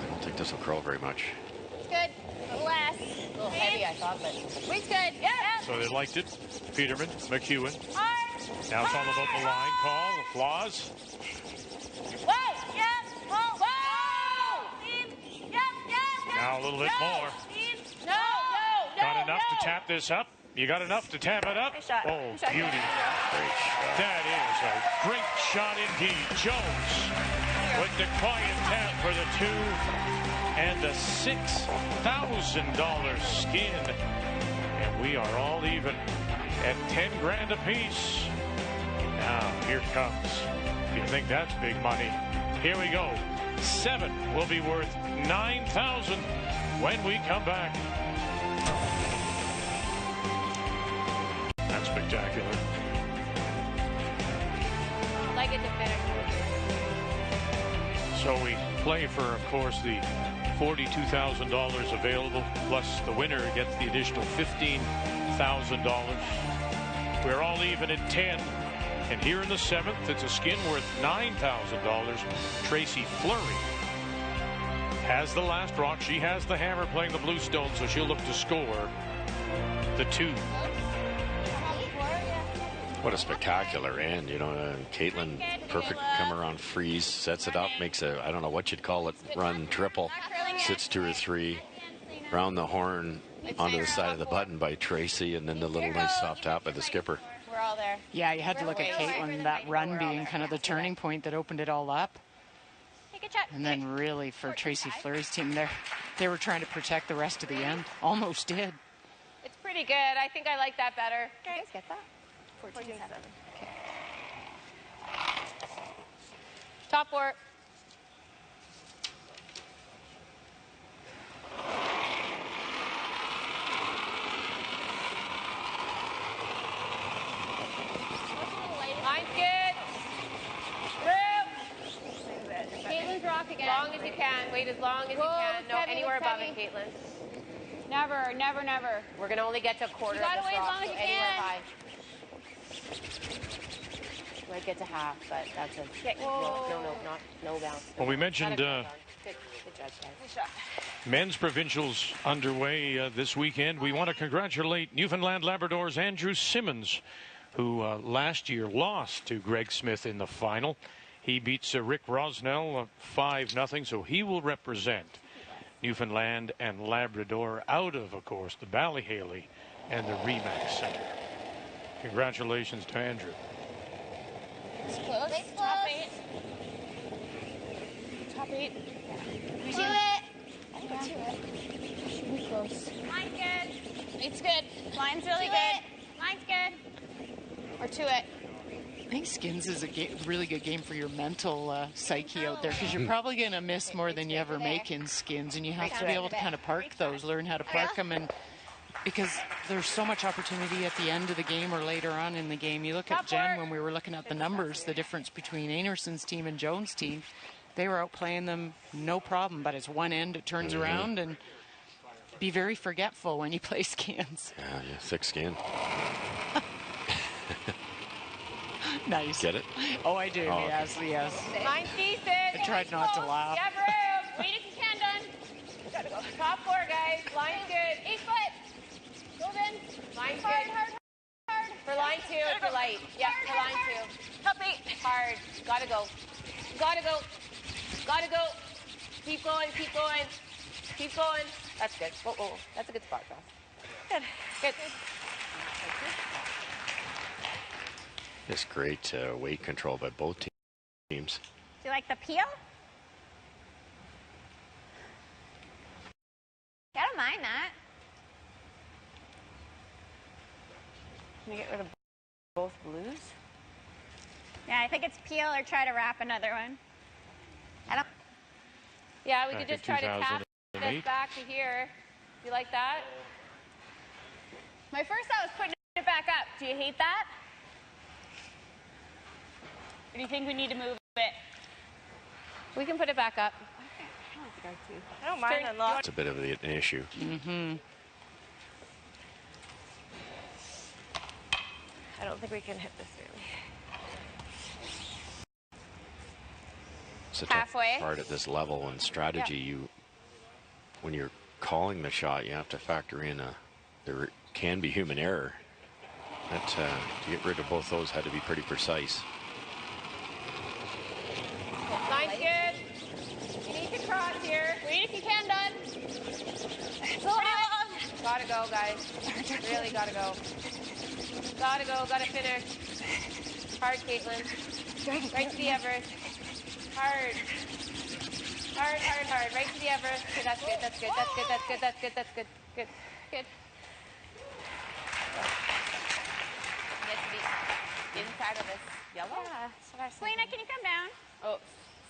Speaker 5: don't think this will curl very much.
Speaker 2: Good. Less.
Speaker 3: A little heavy, I thought, but
Speaker 2: Weight's good. Yeah.
Speaker 1: So they liked it. Peterman, McEwen. Now it's all about the line call, applause.
Speaker 2: Whoa. Yeah. Whoa. Whoa. Yep.
Speaker 1: Now a little bit more.
Speaker 2: No.
Speaker 1: Got enough to tap this up? You got enough to tap it up?
Speaker 6: Nice shot.
Speaker 1: Oh,
Speaker 6: Nice shot.
Speaker 1: beauty.
Speaker 5: Great shot.
Speaker 1: That is a great shot indeed. Jones with the quiet tap for the 2 and the $6,000 skin. And we are all even at 10 grand apiece. Now, here comes. If you think that's big money, here we go. 7 will be worth $9,000 when we come back. That's spectacular.
Speaker 3: Like it to finish.
Speaker 1: So we play for, of course, the $42,000 available, plus the winner gets the additional $15,000. We're all even at 10. And here in the 7th, it's a skin worth $9,000. Tracy Fleury has the last rock. She has the hammer playing the blue stone, so she'll look to score the 2.
Speaker 5: What a spectacular end, you know. Caitlin, perfect come around freeze, sets it up, makes a, I don't know what you'd call it, run triple, sits 2 or 3, round the horn onto the side of the button by Tracy, and then the little nice soft tap by the skipper.
Speaker 3: We're all there.
Speaker 4: Yeah, you had to look at Caitlin, that run being kind of the turning point that opened it all up.
Speaker 2: Take a check.
Speaker 4: And then really for Tracy Fleury's team, they were trying to protect the rest of the end. Almost did.
Speaker 3: It's pretty good. I think I like that better.
Speaker 7: You guys get that?
Speaker 6: 14-7.
Speaker 7: Okay.
Speaker 3: Top 4. Line's good. Through. Caitlin's rock again. As long as you can. Wait as long as you can. No, anywhere above it, Caitlin.
Speaker 2: Never, never, never.
Speaker 3: We're going to only get to a quarter
Speaker 2: You gotta
Speaker 3: of this
Speaker 2: wait as
Speaker 3: rock,
Speaker 2: long as
Speaker 3: so
Speaker 2: you
Speaker 3: anywhere
Speaker 2: can.
Speaker 3: high. Might get to half, but that's a no bounce.
Speaker 1: Well, we mentioned
Speaker 3: Good judge, guys.
Speaker 1: men's provincials underway this weekend. We want to congratulate Newfoundland Labrador's Andrew Simmons, who last year lost to Greg Smith in the final. He beats Rick Rosnell 5-0, so he will represent Newfoundland and Labrador out of course, the Ballyhaley and the Remax Center. Congratulations to Andrew.
Speaker 2: It's close. It's close. Top 8. To it. Should be close. Line's good. It's good. Line's really good. Line's good. Or to it.
Speaker 4: I think skins is a really good game for your mental psyche out there, because you're probably going to miss more than you ever make in skins, and you have to be able to kind of park those, learn how to park them, and because there's so much opportunity at the end of the game or later on in the game. You look at Jen, when we were looking at the numbers, the difference between Anerson's team and Jones' team, they were outplaying them no problem, but as one end it turns around, and be very forgetful when you play skins.
Speaker 5: Yeah, thick skin.
Speaker 4: Nice.
Speaker 5: Get it?
Speaker 4: Oh, I do.
Speaker 5: Oh,
Speaker 4: yes,
Speaker 5: okay.
Speaker 4: yes.
Speaker 3: Line's decent.
Speaker 4: I tried not to laugh.
Speaker 3: You have room.
Speaker 2: Wait if you can, done.
Speaker 3: Gotta go. Top 4, guys. Line's good.
Speaker 2: 8 foot. Go then.
Speaker 3: Line's
Speaker 2: Hard,
Speaker 3: good.
Speaker 2: hard, hard.
Speaker 3: For line 2, it's a light. Yep, for line 2.
Speaker 2: Top 8.
Speaker 3: Hard. Gotta go. Gotta go. Gotta go. Keep going. Keep going. Keep going. That's good. Whoa. That's a good spot, Josh. Good. Good.
Speaker 5: Just great weight control by both teams.
Speaker 7: Do you like the peel? I don't mind that.
Speaker 6: Can you get rid of both blues?
Speaker 7: Yeah, I think it's peel or try to wrap another one. I don't.
Speaker 3: Yeah, we
Speaker 1: Back
Speaker 3: could
Speaker 1: in
Speaker 3: just try to tap
Speaker 1: 2008.
Speaker 3: this back to here. You like that?
Speaker 2: My first thought was putting it back up. Do you hate that? Or do you think we need to move it?
Speaker 3: We can put it back up.
Speaker 6: I don't mind a lot.
Speaker 5: It's a bit of an issue.
Speaker 6: I don't think we can hit this really.
Speaker 5: It's a
Speaker 2: Halfway.
Speaker 5: tough part at this level and strategy. When you're calling the shot, you have to factor in there can be human error. That to get rid of both those had to be pretty precise.
Speaker 3: Line's good. You need to cross here.
Speaker 2: Wait if you can, done. Go on.
Speaker 3: Gotta go, guys. Really gotta go. Gotta go. Gotta finish. Hard, Caitlin. Right to the Everest. Hard. Hard. Right to the Everest. Okay, that's good. That's good. Good.
Speaker 2: Get to the inside of this.
Speaker 3: Yellow?
Speaker 6: Yeah, that's what I was
Speaker 7: Selena,
Speaker 6: thinking.
Speaker 7: can you come down?
Speaker 3: Oh,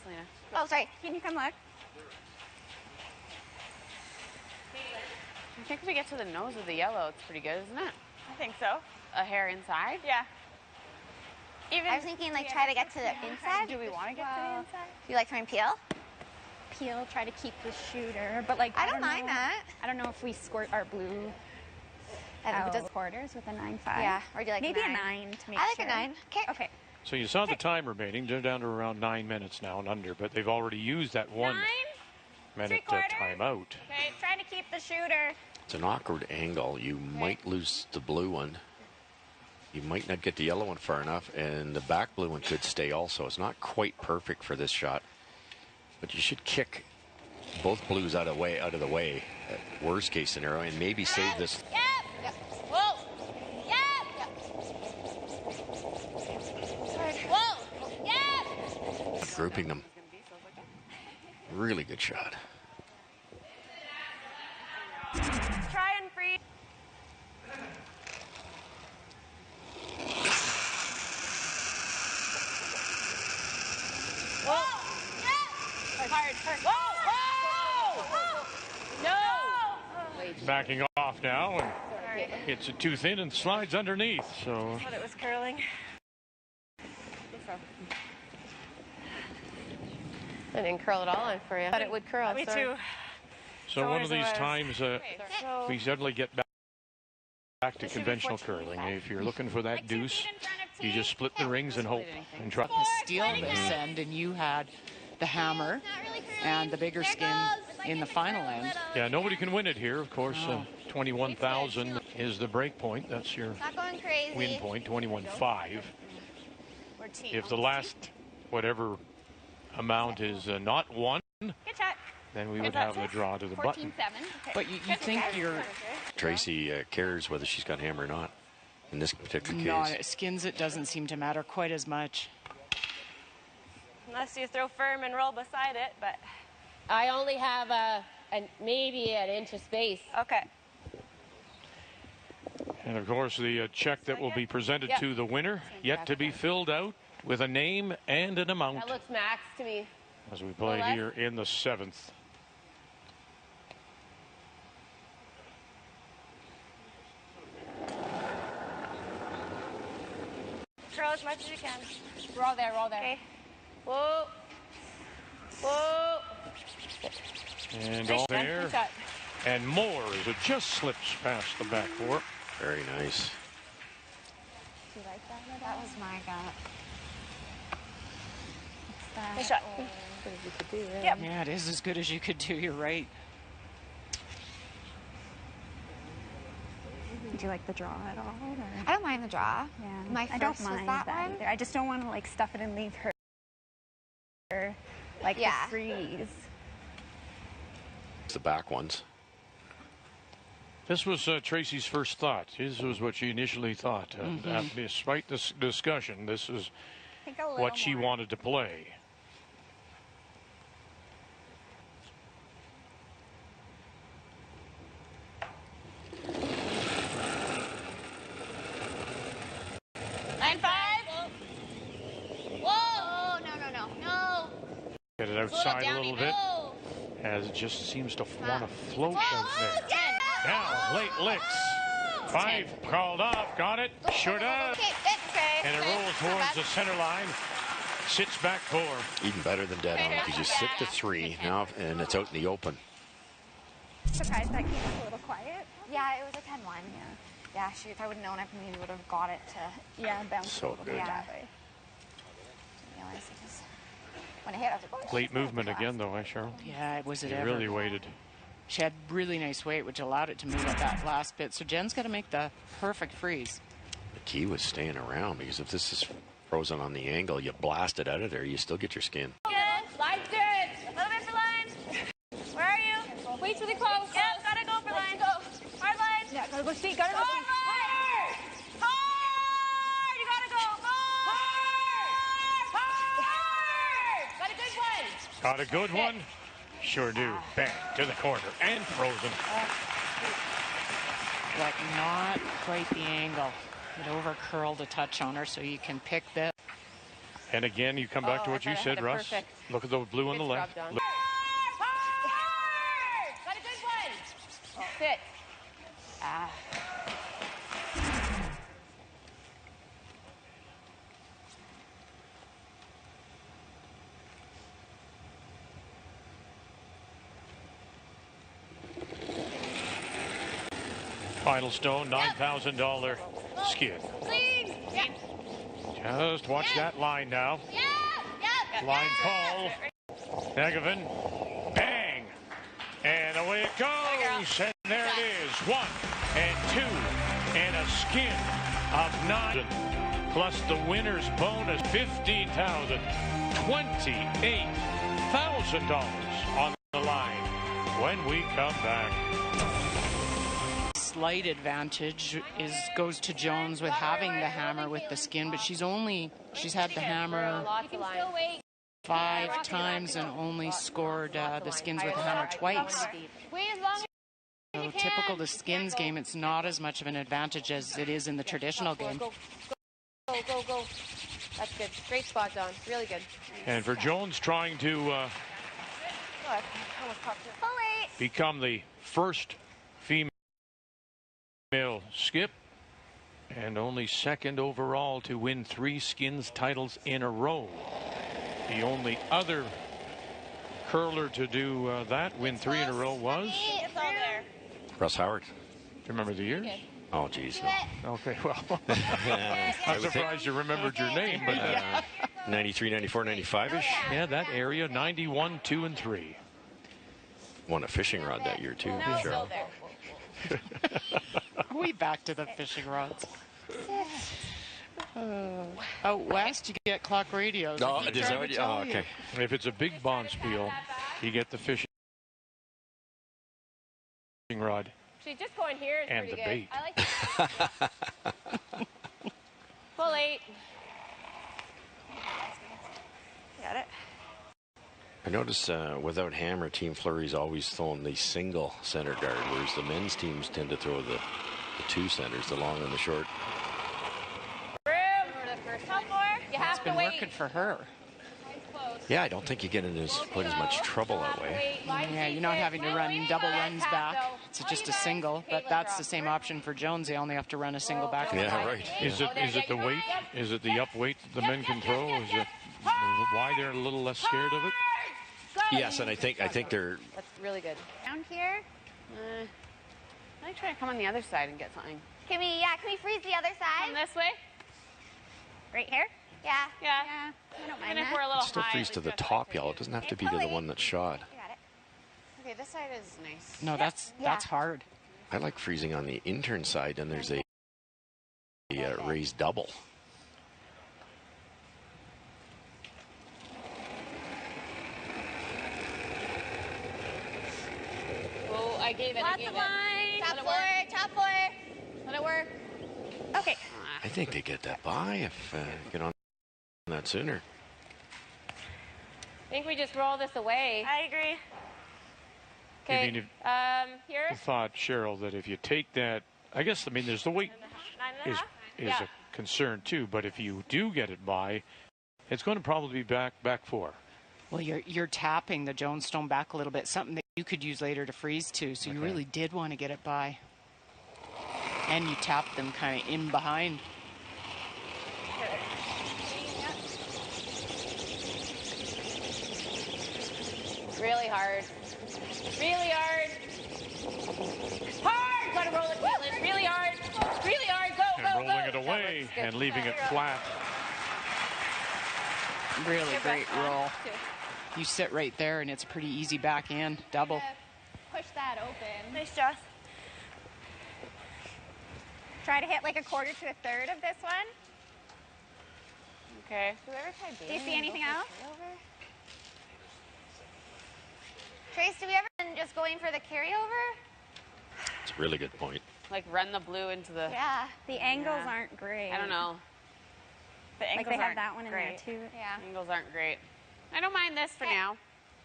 Speaker 3: Selena.
Speaker 2: Oh, sorry.
Speaker 7: Can you come look?
Speaker 3: I think if we get to the nose of the yellow, it's pretty good, isn't it?
Speaker 6: I think so.
Speaker 3: A hair inside?
Speaker 6: Yeah. Even
Speaker 2: I was thinking like try to get to the inside.
Speaker 6: do we want to get to the inside?
Speaker 2: Do you like throwing peel?
Speaker 7: Peel, try to keep the shooter, but like
Speaker 2: I don't mind
Speaker 7: know.
Speaker 2: that.
Speaker 7: I don't know if we squirt our blue
Speaker 2: I don't know, but does
Speaker 7: quarters with a 9.5.
Speaker 2: Yeah, or do you like
Speaker 7: maybe
Speaker 2: a 9?
Speaker 7: a 9 to make
Speaker 2: I like
Speaker 7: sure.
Speaker 2: a 9. Okay.
Speaker 7: Okay.
Speaker 1: So you saw the time remaining. They're down to around 9 minutes now and under, but they've already used that 1
Speaker 7: 9.
Speaker 1: minute
Speaker 7: 3/4.
Speaker 1: timeout.
Speaker 7: Okay, try to keep the shooter.
Speaker 5: It's an awkward angle. You might lose the blue one. You might not get the yellow one far enough, and the back blue one could stay also. It's not quite perfect for this shot, but you should kick both blues out of the way, worst case scenario, and maybe save this.
Speaker 2: Yep. Yep. Whoa. Yep. Yep. Whoa. Yep.
Speaker 5: Grouping them. Really good shot.
Speaker 6: Try and freeze.
Speaker 2: Whoa. Yep.
Speaker 6: Hard.
Speaker 2: Whoa.
Speaker 3: No!
Speaker 1: Backing off now, and it's a too thin and slides underneath. So
Speaker 6: But it was curling.
Speaker 3: I didn't curl it all on for you. I thought it would curl.
Speaker 6: Me
Speaker 3: sorry.
Speaker 6: too.
Speaker 1: so one of these
Speaker 6: was.
Speaker 1: times
Speaker 6: So
Speaker 1: we suddenly get back to
Speaker 6: This should be
Speaker 1: conventional
Speaker 6: 14.
Speaker 1: curling. If you're looking for that
Speaker 7: Like 2
Speaker 1: deuce,
Speaker 7: feet in front of
Speaker 1: you
Speaker 7: T.
Speaker 1: just split the rings and hope and try.
Speaker 4: To steal this end, and you had the hammer
Speaker 2: Not really curling.
Speaker 4: and the bigger
Speaker 2: There
Speaker 4: skin
Speaker 2: goes.
Speaker 4: in the final end.
Speaker 1: Yeah, nobody can win it here. Of course, 21,000 is the break point. That's your
Speaker 2: Not going crazy.
Speaker 1: win point, 21.5.
Speaker 6: We're T.
Speaker 1: If the last whatever amount is not won,
Speaker 7: Good shot.
Speaker 1: then we would have the draw to the button.
Speaker 7: 14-7. Okay.
Speaker 4: But you think you're
Speaker 5: Tracy cares whether she's got hammer or not in this particular case.
Speaker 4: not skins. It doesn't seem to matter quite as much.
Speaker 6: Unless you throw firm and roll beside it, but
Speaker 3: I only have maybe an inch of space.
Speaker 6: okay.
Speaker 1: And of course, the check that will be presented
Speaker 6: Yep.
Speaker 1: to the winner, yet to be filled out with a name and an amount
Speaker 3: That looks max to me.
Speaker 1: as we play
Speaker 3: left.
Speaker 1: here in the 7th.
Speaker 6: Throw as much as you can.
Speaker 3: Roll there, roll there.
Speaker 6: Okay.
Speaker 3: Whoa. Whoa.
Speaker 1: And
Speaker 6: Nice
Speaker 1: all
Speaker 6: shot.
Speaker 1: there.
Speaker 6: Good shot.
Speaker 1: And more as it just slips past the backboard.
Speaker 5: Very nice.
Speaker 7: Do you like that?
Speaker 2: That was my gut.
Speaker 6: Good shot. Yep.
Speaker 4: Yeah, it is as good as you could do. You're right.
Speaker 7: Do you like the draw at all? Or?
Speaker 2: I don't mind the draw.
Speaker 7: Yeah.
Speaker 2: My
Speaker 7: I don't
Speaker 2: first was
Speaker 7: mind
Speaker 2: that
Speaker 7: that
Speaker 2: one.
Speaker 7: either. I just don't want to like stuff it and leave her like
Speaker 2: Yeah.
Speaker 7: the freeze.
Speaker 5: It's the back ones.
Speaker 1: This was Tracy's first thought. His was what she initially thought. Despite this discussion, this is
Speaker 7: I think a little
Speaker 1: what she
Speaker 7: more.
Speaker 1: wanted to play.
Speaker 2: Whoa! No, no, no, no.
Speaker 1: Get it
Speaker 2: Slow it
Speaker 1: outside
Speaker 2: down,
Speaker 1: a little
Speaker 2: Eva.
Speaker 1: bit
Speaker 2: Oh.
Speaker 1: as it just seems to want to float
Speaker 2: Whoa,
Speaker 1: out there.
Speaker 2: yeah.
Speaker 1: Now, late licks. 5 called off. Got it. Sure does.
Speaker 2: Okay, good.
Speaker 1: And it rolls towards the center line. Sits back 4.
Speaker 5: Even better than dead on because you sit to 3 now, and it's out in the open.
Speaker 7: Surprised that came up a little quiet.
Speaker 2: Yeah, it was a 10-1. Yeah, shoot, if I would have known, I maybe would have got it to
Speaker 7: Yeah, bounce
Speaker 5: So
Speaker 7: a little
Speaker 5: good.
Speaker 7: bit that way.
Speaker 2: realize it just, when it hit, I was like, oh,
Speaker 1: Late movement again, though, Cheryl?
Speaker 4: Yeah, it was it
Speaker 1: He
Speaker 4: ever.
Speaker 1: really waited.
Speaker 4: She had really nice weight, which allowed it to move at that last bit. So Jen's got to make the perfect freeze.
Speaker 5: The key was staying around because if this is frozen on the angle, you blast it out of there, you still get your skin.
Speaker 6: Good. Line's good. A little bit for line. Where are you?
Speaker 3: Wait really close.
Speaker 6: Yep, gotta go for line. Go. Hard line.
Speaker 7: Yeah, gotta go speed, gotta go speed.
Speaker 6: Hard. Hard. You gotta go. Hard. Hard. Got a good one.
Speaker 1: Got a good one? Sure do. Bang, to the corner and frozen.
Speaker 4: But not quite the angle. It over curled a touch on her, so you can pick this.
Speaker 1: And again, you come back to what you said, Russ.
Speaker 3: Perfect.
Speaker 1: Look at the blue on the
Speaker 3: Good
Speaker 1: left.
Speaker 3: job, Don.
Speaker 1: Look-
Speaker 3: Got a good one. Sit. Ah.
Speaker 1: Final stone, $9,000 skid.
Speaker 2: Clean. Yep.
Speaker 1: Just watch that line now.
Speaker 2: Yep.
Speaker 1: Line call. Egevan. Bang. And away it goes. And there it is. 1 and 2. And a skid of 9. Plus the winner's bonus, $15,000. $28,000 on the line when we come back.
Speaker 4: Slight advantage goes to Jones with having the hammer with the skin, but she's had the hammer
Speaker 3: Lots of lines.
Speaker 4: 5 times and only scored the skins with the hammer twice.
Speaker 2: Wait as long as
Speaker 4: So typical to skins game, it's not as much of an advantage as it is in the traditional game.
Speaker 3: Go. That's good. Great spot, Don. Really good.
Speaker 1: And for Jones trying to become the first female skip and only second overall to win 3 skins titles in a row. The only other curler to do that, win 3 in a row, was?
Speaker 2: it's all there.
Speaker 5: Russ Howard.
Speaker 1: Do you remember the years?
Speaker 5: Oh, geez. No.
Speaker 1: Okay, well, I'm surprised you remembered your name, but
Speaker 5: 93, 94, 95-ish.
Speaker 1: yeah, that area, 91, 2, and 3.
Speaker 5: Won a fishing rod that year, too.
Speaker 2: No,
Speaker 5: Sure.
Speaker 2: still there.
Speaker 4: Are we back to the fishing rods? Out west, you get clock radios.
Speaker 5: Oh,
Speaker 4: I keep
Speaker 5: is that
Speaker 4: trying
Speaker 5: what
Speaker 4: to
Speaker 5: you-
Speaker 4: tell
Speaker 5: oh,
Speaker 4: you.
Speaker 5: okay.
Speaker 1: If it's a big bonspiel, you get the fishing rod
Speaker 3: Actually, just going here is
Speaker 1: and
Speaker 3: pretty
Speaker 1: the
Speaker 3: good.
Speaker 1: bait.
Speaker 3: I like that. Full 8.
Speaker 6: Got it.
Speaker 5: I notice without hammer, Team Flurry's always throwing the single center guard, whereas the men's teams tend to throw the 2 centers, the long and the short.
Speaker 3: You have
Speaker 4: It's been
Speaker 3: to wait.
Speaker 4: working for her.
Speaker 5: Yeah, I don't think you get in quite as much trouble that way.
Speaker 4: Yeah, you're not having to run double runs back. It's just a single, but that's the same option for Jones. They only have to run a single back.
Speaker 5: Yeah, right.
Speaker 1: Is it the weight? Is it the up weight that the men can throw? Is it why they're a little less scared of it?
Speaker 5: Yes, and I think they're.
Speaker 3: That's really good.
Speaker 7: Down here.
Speaker 6: I like trying to come on the other side and get something.
Speaker 2: Can we freeze the other
Speaker 6: Come
Speaker 2: side?
Speaker 6: this way?
Speaker 7: Right here?
Speaker 2: Yeah.
Speaker 6: Yeah.
Speaker 7: Yeah. I don't mind
Speaker 6: And if
Speaker 7: that.
Speaker 6: we're a little
Speaker 5: Still
Speaker 6: high,
Speaker 5: freeze
Speaker 6: at
Speaker 5: to
Speaker 6: least
Speaker 5: the
Speaker 6: we have
Speaker 5: top
Speaker 6: height.
Speaker 5: yellow. It doesn't have to be to the one that's shot.
Speaker 2: You got it.
Speaker 6: Okay, this side is nice.
Speaker 4: No, that's hard.
Speaker 5: I like freezing on the intern side, and there's a raised double.
Speaker 3: Oh, I gave it.
Speaker 2: Lots
Speaker 3: I gave
Speaker 2: of
Speaker 3: it.
Speaker 2: line. Top
Speaker 3: Let it
Speaker 2: floor.
Speaker 3: work.
Speaker 2: Top floor.
Speaker 3: Let it work.
Speaker 7: Okay.
Speaker 5: I think they get that by if get on that sooner.
Speaker 3: I think we just roll this away.
Speaker 6: I agree.
Speaker 3: Okay.
Speaker 1: mean
Speaker 3: Here.
Speaker 1: I thought, Cheryl, that if you take that, there's the weight
Speaker 3: 9.5.
Speaker 1: is
Speaker 3: Yeah.
Speaker 1: a concern too, but if you do get it by, it's going to probably be back 4.
Speaker 4: Well, you're tapping the Jones stone back a little bit, something that you could use later to freeze to. So you really did want to get it by, and you tapped them kind of in behind.
Speaker 3: Really hard. Really hard. Hard! Gotta roll it, Caitlin. Really hard. Really hard. Go,
Speaker 1: And
Speaker 3: go,
Speaker 1: rolling
Speaker 3: go.
Speaker 1: it
Speaker 3: That
Speaker 1: away
Speaker 3: looks good.
Speaker 1: and leaving it flat.
Speaker 4: Really great roll. You sit right there, and it's a pretty easy back in double.
Speaker 7: Push that open.
Speaker 6: Nice, Joss.
Speaker 7: Try to hit like a quarter to a third of this one.
Speaker 6: Okay.
Speaker 7: Do you see anything else?
Speaker 2: Trace, do we ever just going for the carryover?
Speaker 5: It's a really good point.
Speaker 6: Like run the blue into the.
Speaker 2: Yeah.
Speaker 7: The angles
Speaker 6: Yeah.
Speaker 7: aren't great.
Speaker 6: I don't know. The
Speaker 7: Like
Speaker 6: angles
Speaker 7: they have
Speaker 6: aren't
Speaker 7: that one in there
Speaker 6: great.
Speaker 7: too.
Speaker 2: Yeah.
Speaker 6: Angles aren't great. I don't mind this for now.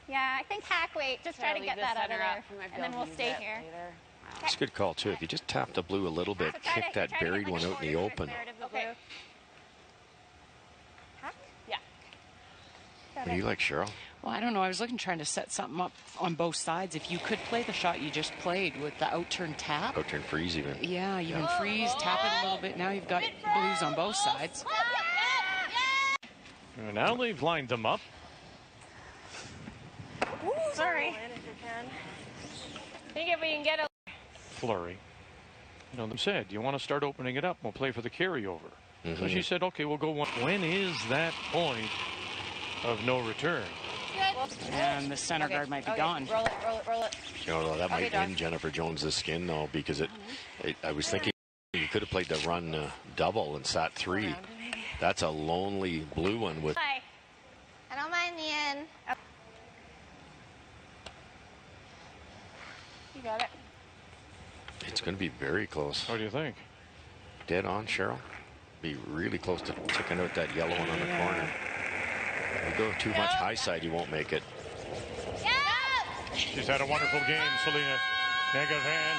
Speaker 7: Yeah, I think hack weight. Just try to
Speaker 6: Leave
Speaker 7: get
Speaker 6: this
Speaker 7: that out of
Speaker 6: center
Speaker 7: there,
Speaker 6: up. We might be
Speaker 7: and then
Speaker 6: able
Speaker 7: we'll
Speaker 6: to use
Speaker 7: stay
Speaker 6: it
Speaker 7: here.
Speaker 6: later.
Speaker 5: It's a good call too. If you just tap the blue a little bit,
Speaker 7: So try
Speaker 5: kick that
Speaker 7: try to hit
Speaker 5: buried
Speaker 7: like
Speaker 5: one
Speaker 7: a
Speaker 5: out in the
Speaker 7: quarter to a
Speaker 5: open.
Speaker 7: third of the
Speaker 6: Okay.
Speaker 7: blue. Hack?
Speaker 6: Yeah.
Speaker 5: What do you like, Cheryl?
Speaker 4: Well, I don't know. I was trying to set something up on both sides. If you could play the shot you just played with the out-turn tap.
Speaker 5: Out-turn freeze even.
Speaker 4: Yeah, you can freeze, tap it a little bit. Now you've got blues on both sides.
Speaker 1: And now they've lined them up.
Speaker 6: Ooh, sorry.
Speaker 3: I think if we can get a
Speaker 1: Flurry. You know, they said, you want to start opening it up, we'll play for the carryover. So she said, okay, we'll go one. When is that point of no return?
Speaker 4: And the center guard might be gone.
Speaker 3: Roll it, roll it, roll it.
Speaker 5: You know, that might
Speaker 3: Josh.
Speaker 5: win Jennifer Jones' skin, though, because I was thinking you could have played the run double and sat 3. That's a lonely blue one with.
Speaker 7: Hi.
Speaker 2: I don't mind the in.
Speaker 3: You got it.
Speaker 5: It's going to be very close.
Speaker 1: What do you think?
Speaker 5: Dead on, Cheryl. Be really close to taking out that yellow one on the corner. If you go too much high side, you won't make it.
Speaker 1: She's had a wonderful game, Selena. Negavan,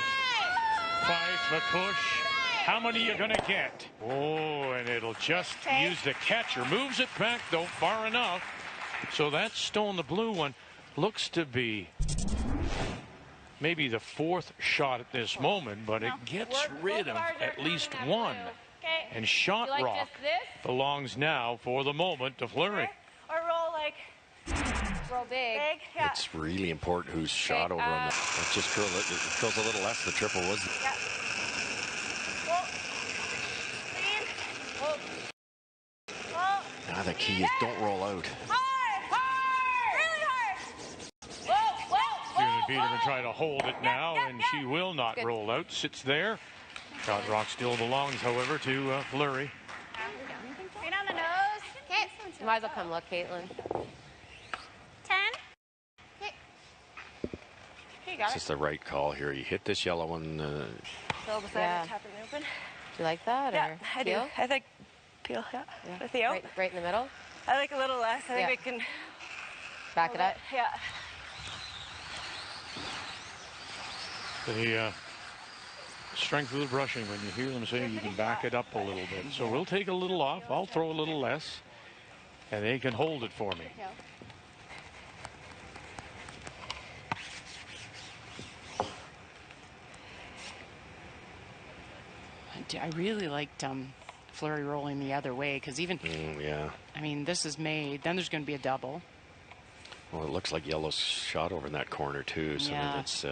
Speaker 1: Fife, McCush. How many are you going to get? Oh, and it'll just use the catcher. Moves it back, though, far enough. So that stone, the blue one, looks to be maybe the 4th shot at this moment, but it gets rid of at least one. And shot
Speaker 3: like
Speaker 1: rock
Speaker 3: just this?
Speaker 1: belongs now, for the moment, to Fleury.
Speaker 6: Or roll like
Speaker 3: Roll big.
Speaker 6: big. Yeah.
Speaker 5: It's really important who's shot over on that. Let's just curl it. It curls a little less. The triple was.
Speaker 6: Yeah. Roll. Clean. Roll. Roll.
Speaker 5: Now the key is don't roll out.
Speaker 6: Hard. Hard. Really hard.
Speaker 3: Whoa, whoa,
Speaker 1: Going to Peterman try to hold it now, and she will not roll out. Sits there. Shot rock still belongs, however, to Fleury.
Speaker 7: Right on the nose.
Speaker 2: Okay.
Speaker 3: You might as well come look, Caitlin.
Speaker 7: 10.
Speaker 3: You got
Speaker 5: This
Speaker 3: it.
Speaker 5: is the right call here. You hit this yellow one.
Speaker 6: Fill beside
Speaker 3: Yeah.
Speaker 6: it, tap it open.
Speaker 3: Do you like that?
Speaker 6: Yeah,
Speaker 3: or
Speaker 6: I do.
Speaker 3: feel?
Speaker 6: I think peel, yeah. With the oak.
Speaker 3: Right in the middle.
Speaker 6: I like a little less. I think
Speaker 3: Yeah.
Speaker 6: we can
Speaker 3: Back it up.
Speaker 6: Yeah.
Speaker 1: The strength of the brushing, when you hear them say you can back it up a little bit. So we'll take a little off. I'll throw a little less, and they can hold it for me.
Speaker 4: I really liked Fleury rolling the other way, because even,
Speaker 5: Yeah.
Speaker 4: I mean, this is made. Then there's going to be a double.
Speaker 5: Well, it looks like yellow's shot over in that corner too. So
Speaker 4: Yeah.
Speaker 5: that's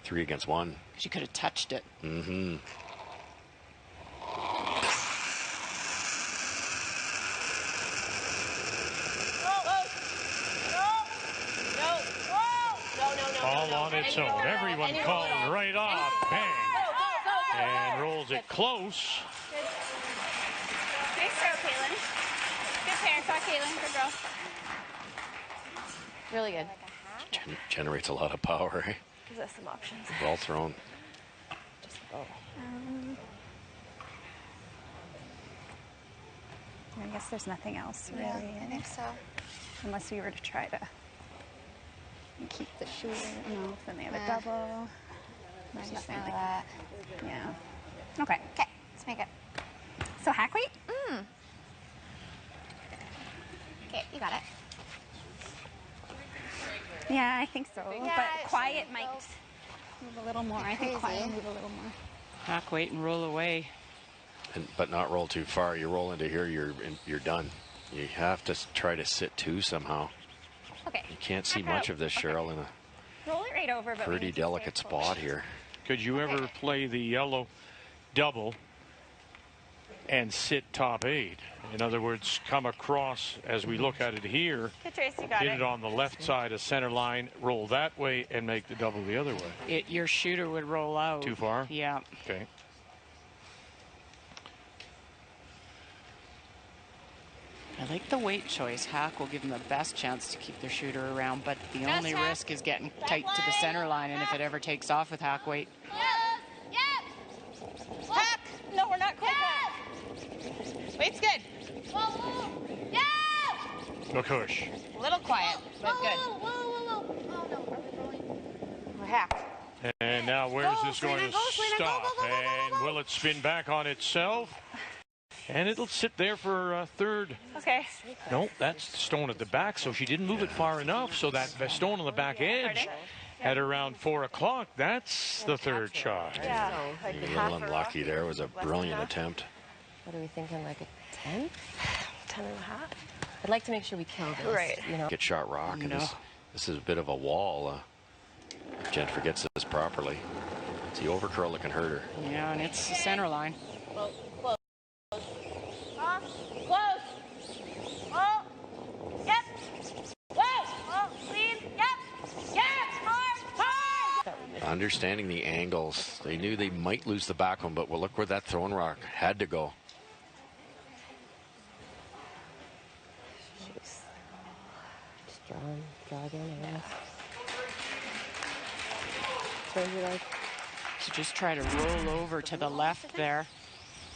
Speaker 5: 3 against 1.
Speaker 4: She could have touched it.
Speaker 5: Mm-hmm.
Speaker 1: All on its own. Everyone called right off. Bang. And rolls it close.
Speaker 7: Nice throw, Caitlin. Good pair. Saw Caitlin. Good girl.
Speaker 3: Really good.
Speaker 5: Generates a lot of power. Eh?
Speaker 6: Gives us some options.
Speaker 5: Well thrown.
Speaker 7: I guess there's nothing else really.
Speaker 2: Yeah, I think so.
Speaker 7: Unless we were to try to keep the shooter. No, then they have a double. There's
Speaker 2: Just
Speaker 7: nothing
Speaker 2: like
Speaker 7: like
Speaker 2: that.
Speaker 7: Yeah. Okay.
Speaker 2: Okay, let's make it.
Speaker 7: So hack weight?
Speaker 2: Okay, you got it.
Speaker 7: Yeah, I think so.
Speaker 2: Yeah,
Speaker 7: but
Speaker 2: it
Speaker 7: quiet
Speaker 2: should
Speaker 7: might
Speaker 2: go.
Speaker 7: move a little more. I think quiet will move a little more.
Speaker 4: Hack weight and roll away.
Speaker 5: But not roll too far. You roll into here, you're done. You have to try to sit 2 somehow.
Speaker 7: Okay.
Speaker 5: You can't see much of this, Cheryl, in a
Speaker 7: Roll it right over, but we
Speaker 5: pretty
Speaker 7: need to stay
Speaker 5: delicate
Speaker 7: close.
Speaker 5: spot here.
Speaker 1: Could you ever play the yellow double and sit top 8? In other words, come across as we look at it here,
Speaker 6: Okay, Trace, you got
Speaker 1: hit
Speaker 6: it.
Speaker 1: it on the left side of center line, roll that way, and make the double the other way.
Speaker 4: Your shooter would roll out.
Speaker 1: Too far?
Speaker 4: Yeah.
Speaker 1: Okay.
Speaker 4: I like the weight choice. Hack will give them the best chance to keep their shooter around, but the only
Speaker 2: Hack.
Speaker 4: risk is getting tight to the center line, and if it ever takes off with hack weight.
Speaker 2: Yep.
Speaker 6: Hack. No, we're not quite back.
Speaker 3: Wait's good.
Speaker 2: Yeah.
Speaker 1: McCush.
Speaker 3: A little quiet, but good.
Speaker 2: Whoa. Oh no, are we rolling?
Speaker 3: We're hacked.
Speaker 1: And now where's
Speaker 6: Go,
Speaker 1: this going
Speaker 6: Selena,
Speaker 1: to
Speaker 6: go, Selena, go,
Speaker 1: stop?
Speaker 6: go, go, go, go,
Speaker 1: And
Speaker 6: go.
Speaker 1: will it spin back on itself? And it'll sit there for third.
Speaker 6: Okay.
Speaker 1: No, that's the stone at the back, so she didn't move it far enough. So that stone on the back edge at around 4 o'clock, that's the third shot.
Speaker 6: Yeah.
Speaker 5: A little unlucky there. Was a brilliant attempt.
Speaker 3: What are we thinking, like a 10?
Speaker 6: 10 and a half.
Speaker 3: I'd like to make sure we kill this.
Speaker 6: Right.
Speaker 3: You know.
Speaker 5: Get shot rock, and
Speaker 4: No.
Speaker 5: this is a bit of a wall. If Jen forgets this properly. It's the overcurl that can hurt her.
Speaker 4: Yeah, and it's the center line.
Speaker 2: Close. Oh. Yep. Whoa. Oh, clean. Yep. Hard.
Speaker 5: Understanding the angles, they knew they might lose the back one, but well, look where that throwing rock had to go.
Speaker 3: Jeez. Just draw again, I guess. So you like?
Speaker 4: So just try to roll over to the left there.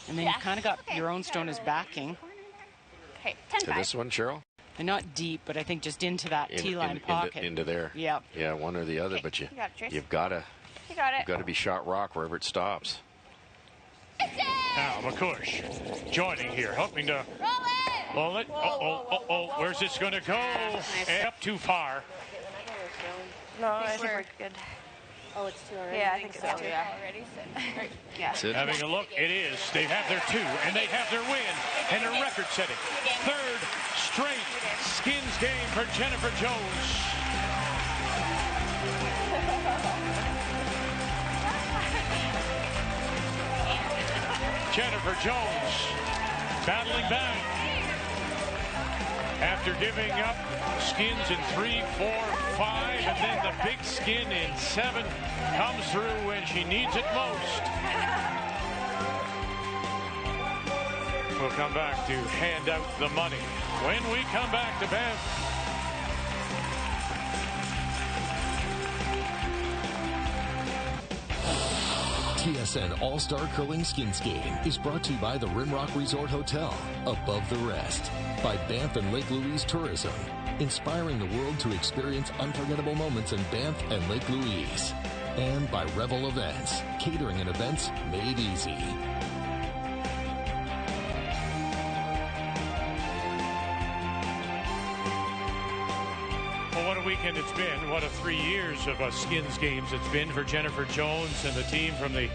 Speaker 4: And then you kind of got your own stone as backing.
Speaker 7: Okay,
Speaker 5: To
Speaker 7: 10-5.
Speaker 5: this one, Cheryl?
Speaker 4: And not deep, but I think just into that T-line pocket.
Speaker 5: Into there.
Speaker 4: Yep.
Speaker 5: Yeah, one or the other, but
Speaker 7: You got it, Trace.
Speaker 5: you've got to
Speaker 7: You got it.
Speaker 5: be shot rock wherever it stops.
Speaker 1: Now McCush joining here, hoping to roll it. Where's this going to go? And up too far.
Speaker 6: No, I think we're good.
Speaker 3: Oh, it's 2 already.
Speaker 6: Yeah, I think so. Yeah.
Speaker 7: Already, so.
Speaker 6: Yeah.
Speaker 5: That's it.
Speaker 1: Having a look, it is. They have their 2, and they have their win, and a record-setting third straight skins game for Jennifer Jones. Jennifer Jones battling back after giving up skins in 3, 4, 5, and then the big skin in 7 comes through when she needs it most. We'll come back to hand out the money when we come back to Banff.
Speaker 8: TSN All-Star Curling Skins Game is brought to you by the Rimrock Resort Hotel, Above the Rest, by Banff and Lake Louise Tourism, inspiring the world to experience unforgettable moments in Banff and Lake Louise, and by Revel Events, catering and events made easy.
Speaker 1: Well, what a weekend it's been. What a 3 years of skins games it's been for Jennifer Jones and the team from the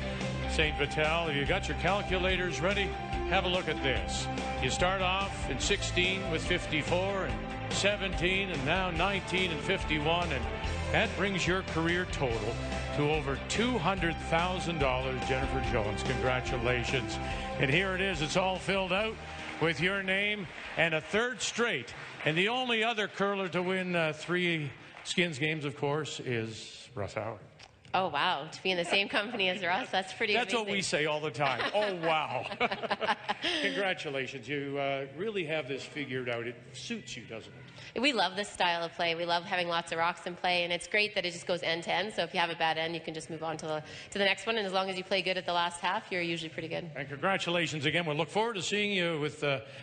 Speaker 1: St. Vital. If you got your calculators ready, have a look at this. You start off in 16 with 54 and 17 and now 19 and 51, and that brings your career total to over $200,000, Jennifer Jones. Congratulations. And here it is. It's all filled out with your name and a third straight. And the only other curler to win 3 skins games, of course, is Russ Howard.
Speaker 3: Oh, wow. To be in the same company as Russ, that's pretty
Speaker 1: That's
Speaker 3: amazing.
Speaker 1: what we say all the time. Oh, wow. Congratulations. You really have this figured out. It suits you, doesn't it?
Speaker 3: We love this style of play. We love having lots of rocks in play, and it's great that it just goes end to end. So if you have a bad end, you can just move on to the next one. And as long as you play good at the last half, you're usually pretty good.
Speaker 1: And congratulations again. We'll look forward to seeing you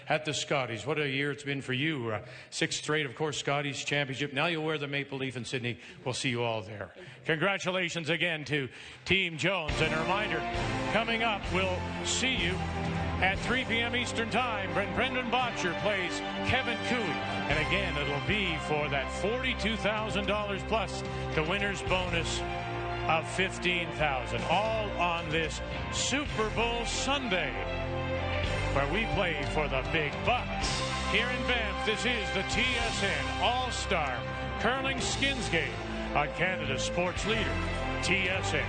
Speaker 1: at the Scotties. What a year it's been for you. 6th straight, of course, Scotties Championship. Now you'll wear the maple leaf in Sydney. We'll see you all there. Congratulations again to Team Jones. And a reminder, coming up, we'll see you at 3 p.m. Eastern Time. Brendan Botcher plays Kevin Cooey. And again, it'll be for that $42,000 plus the winner's bonus of $15,000. All on this Super Bowl Sunday, where we play for the big bucks. Here in Banff, this is the TSN All-Star Curling Skins Game on Canada's sports leader, TSN.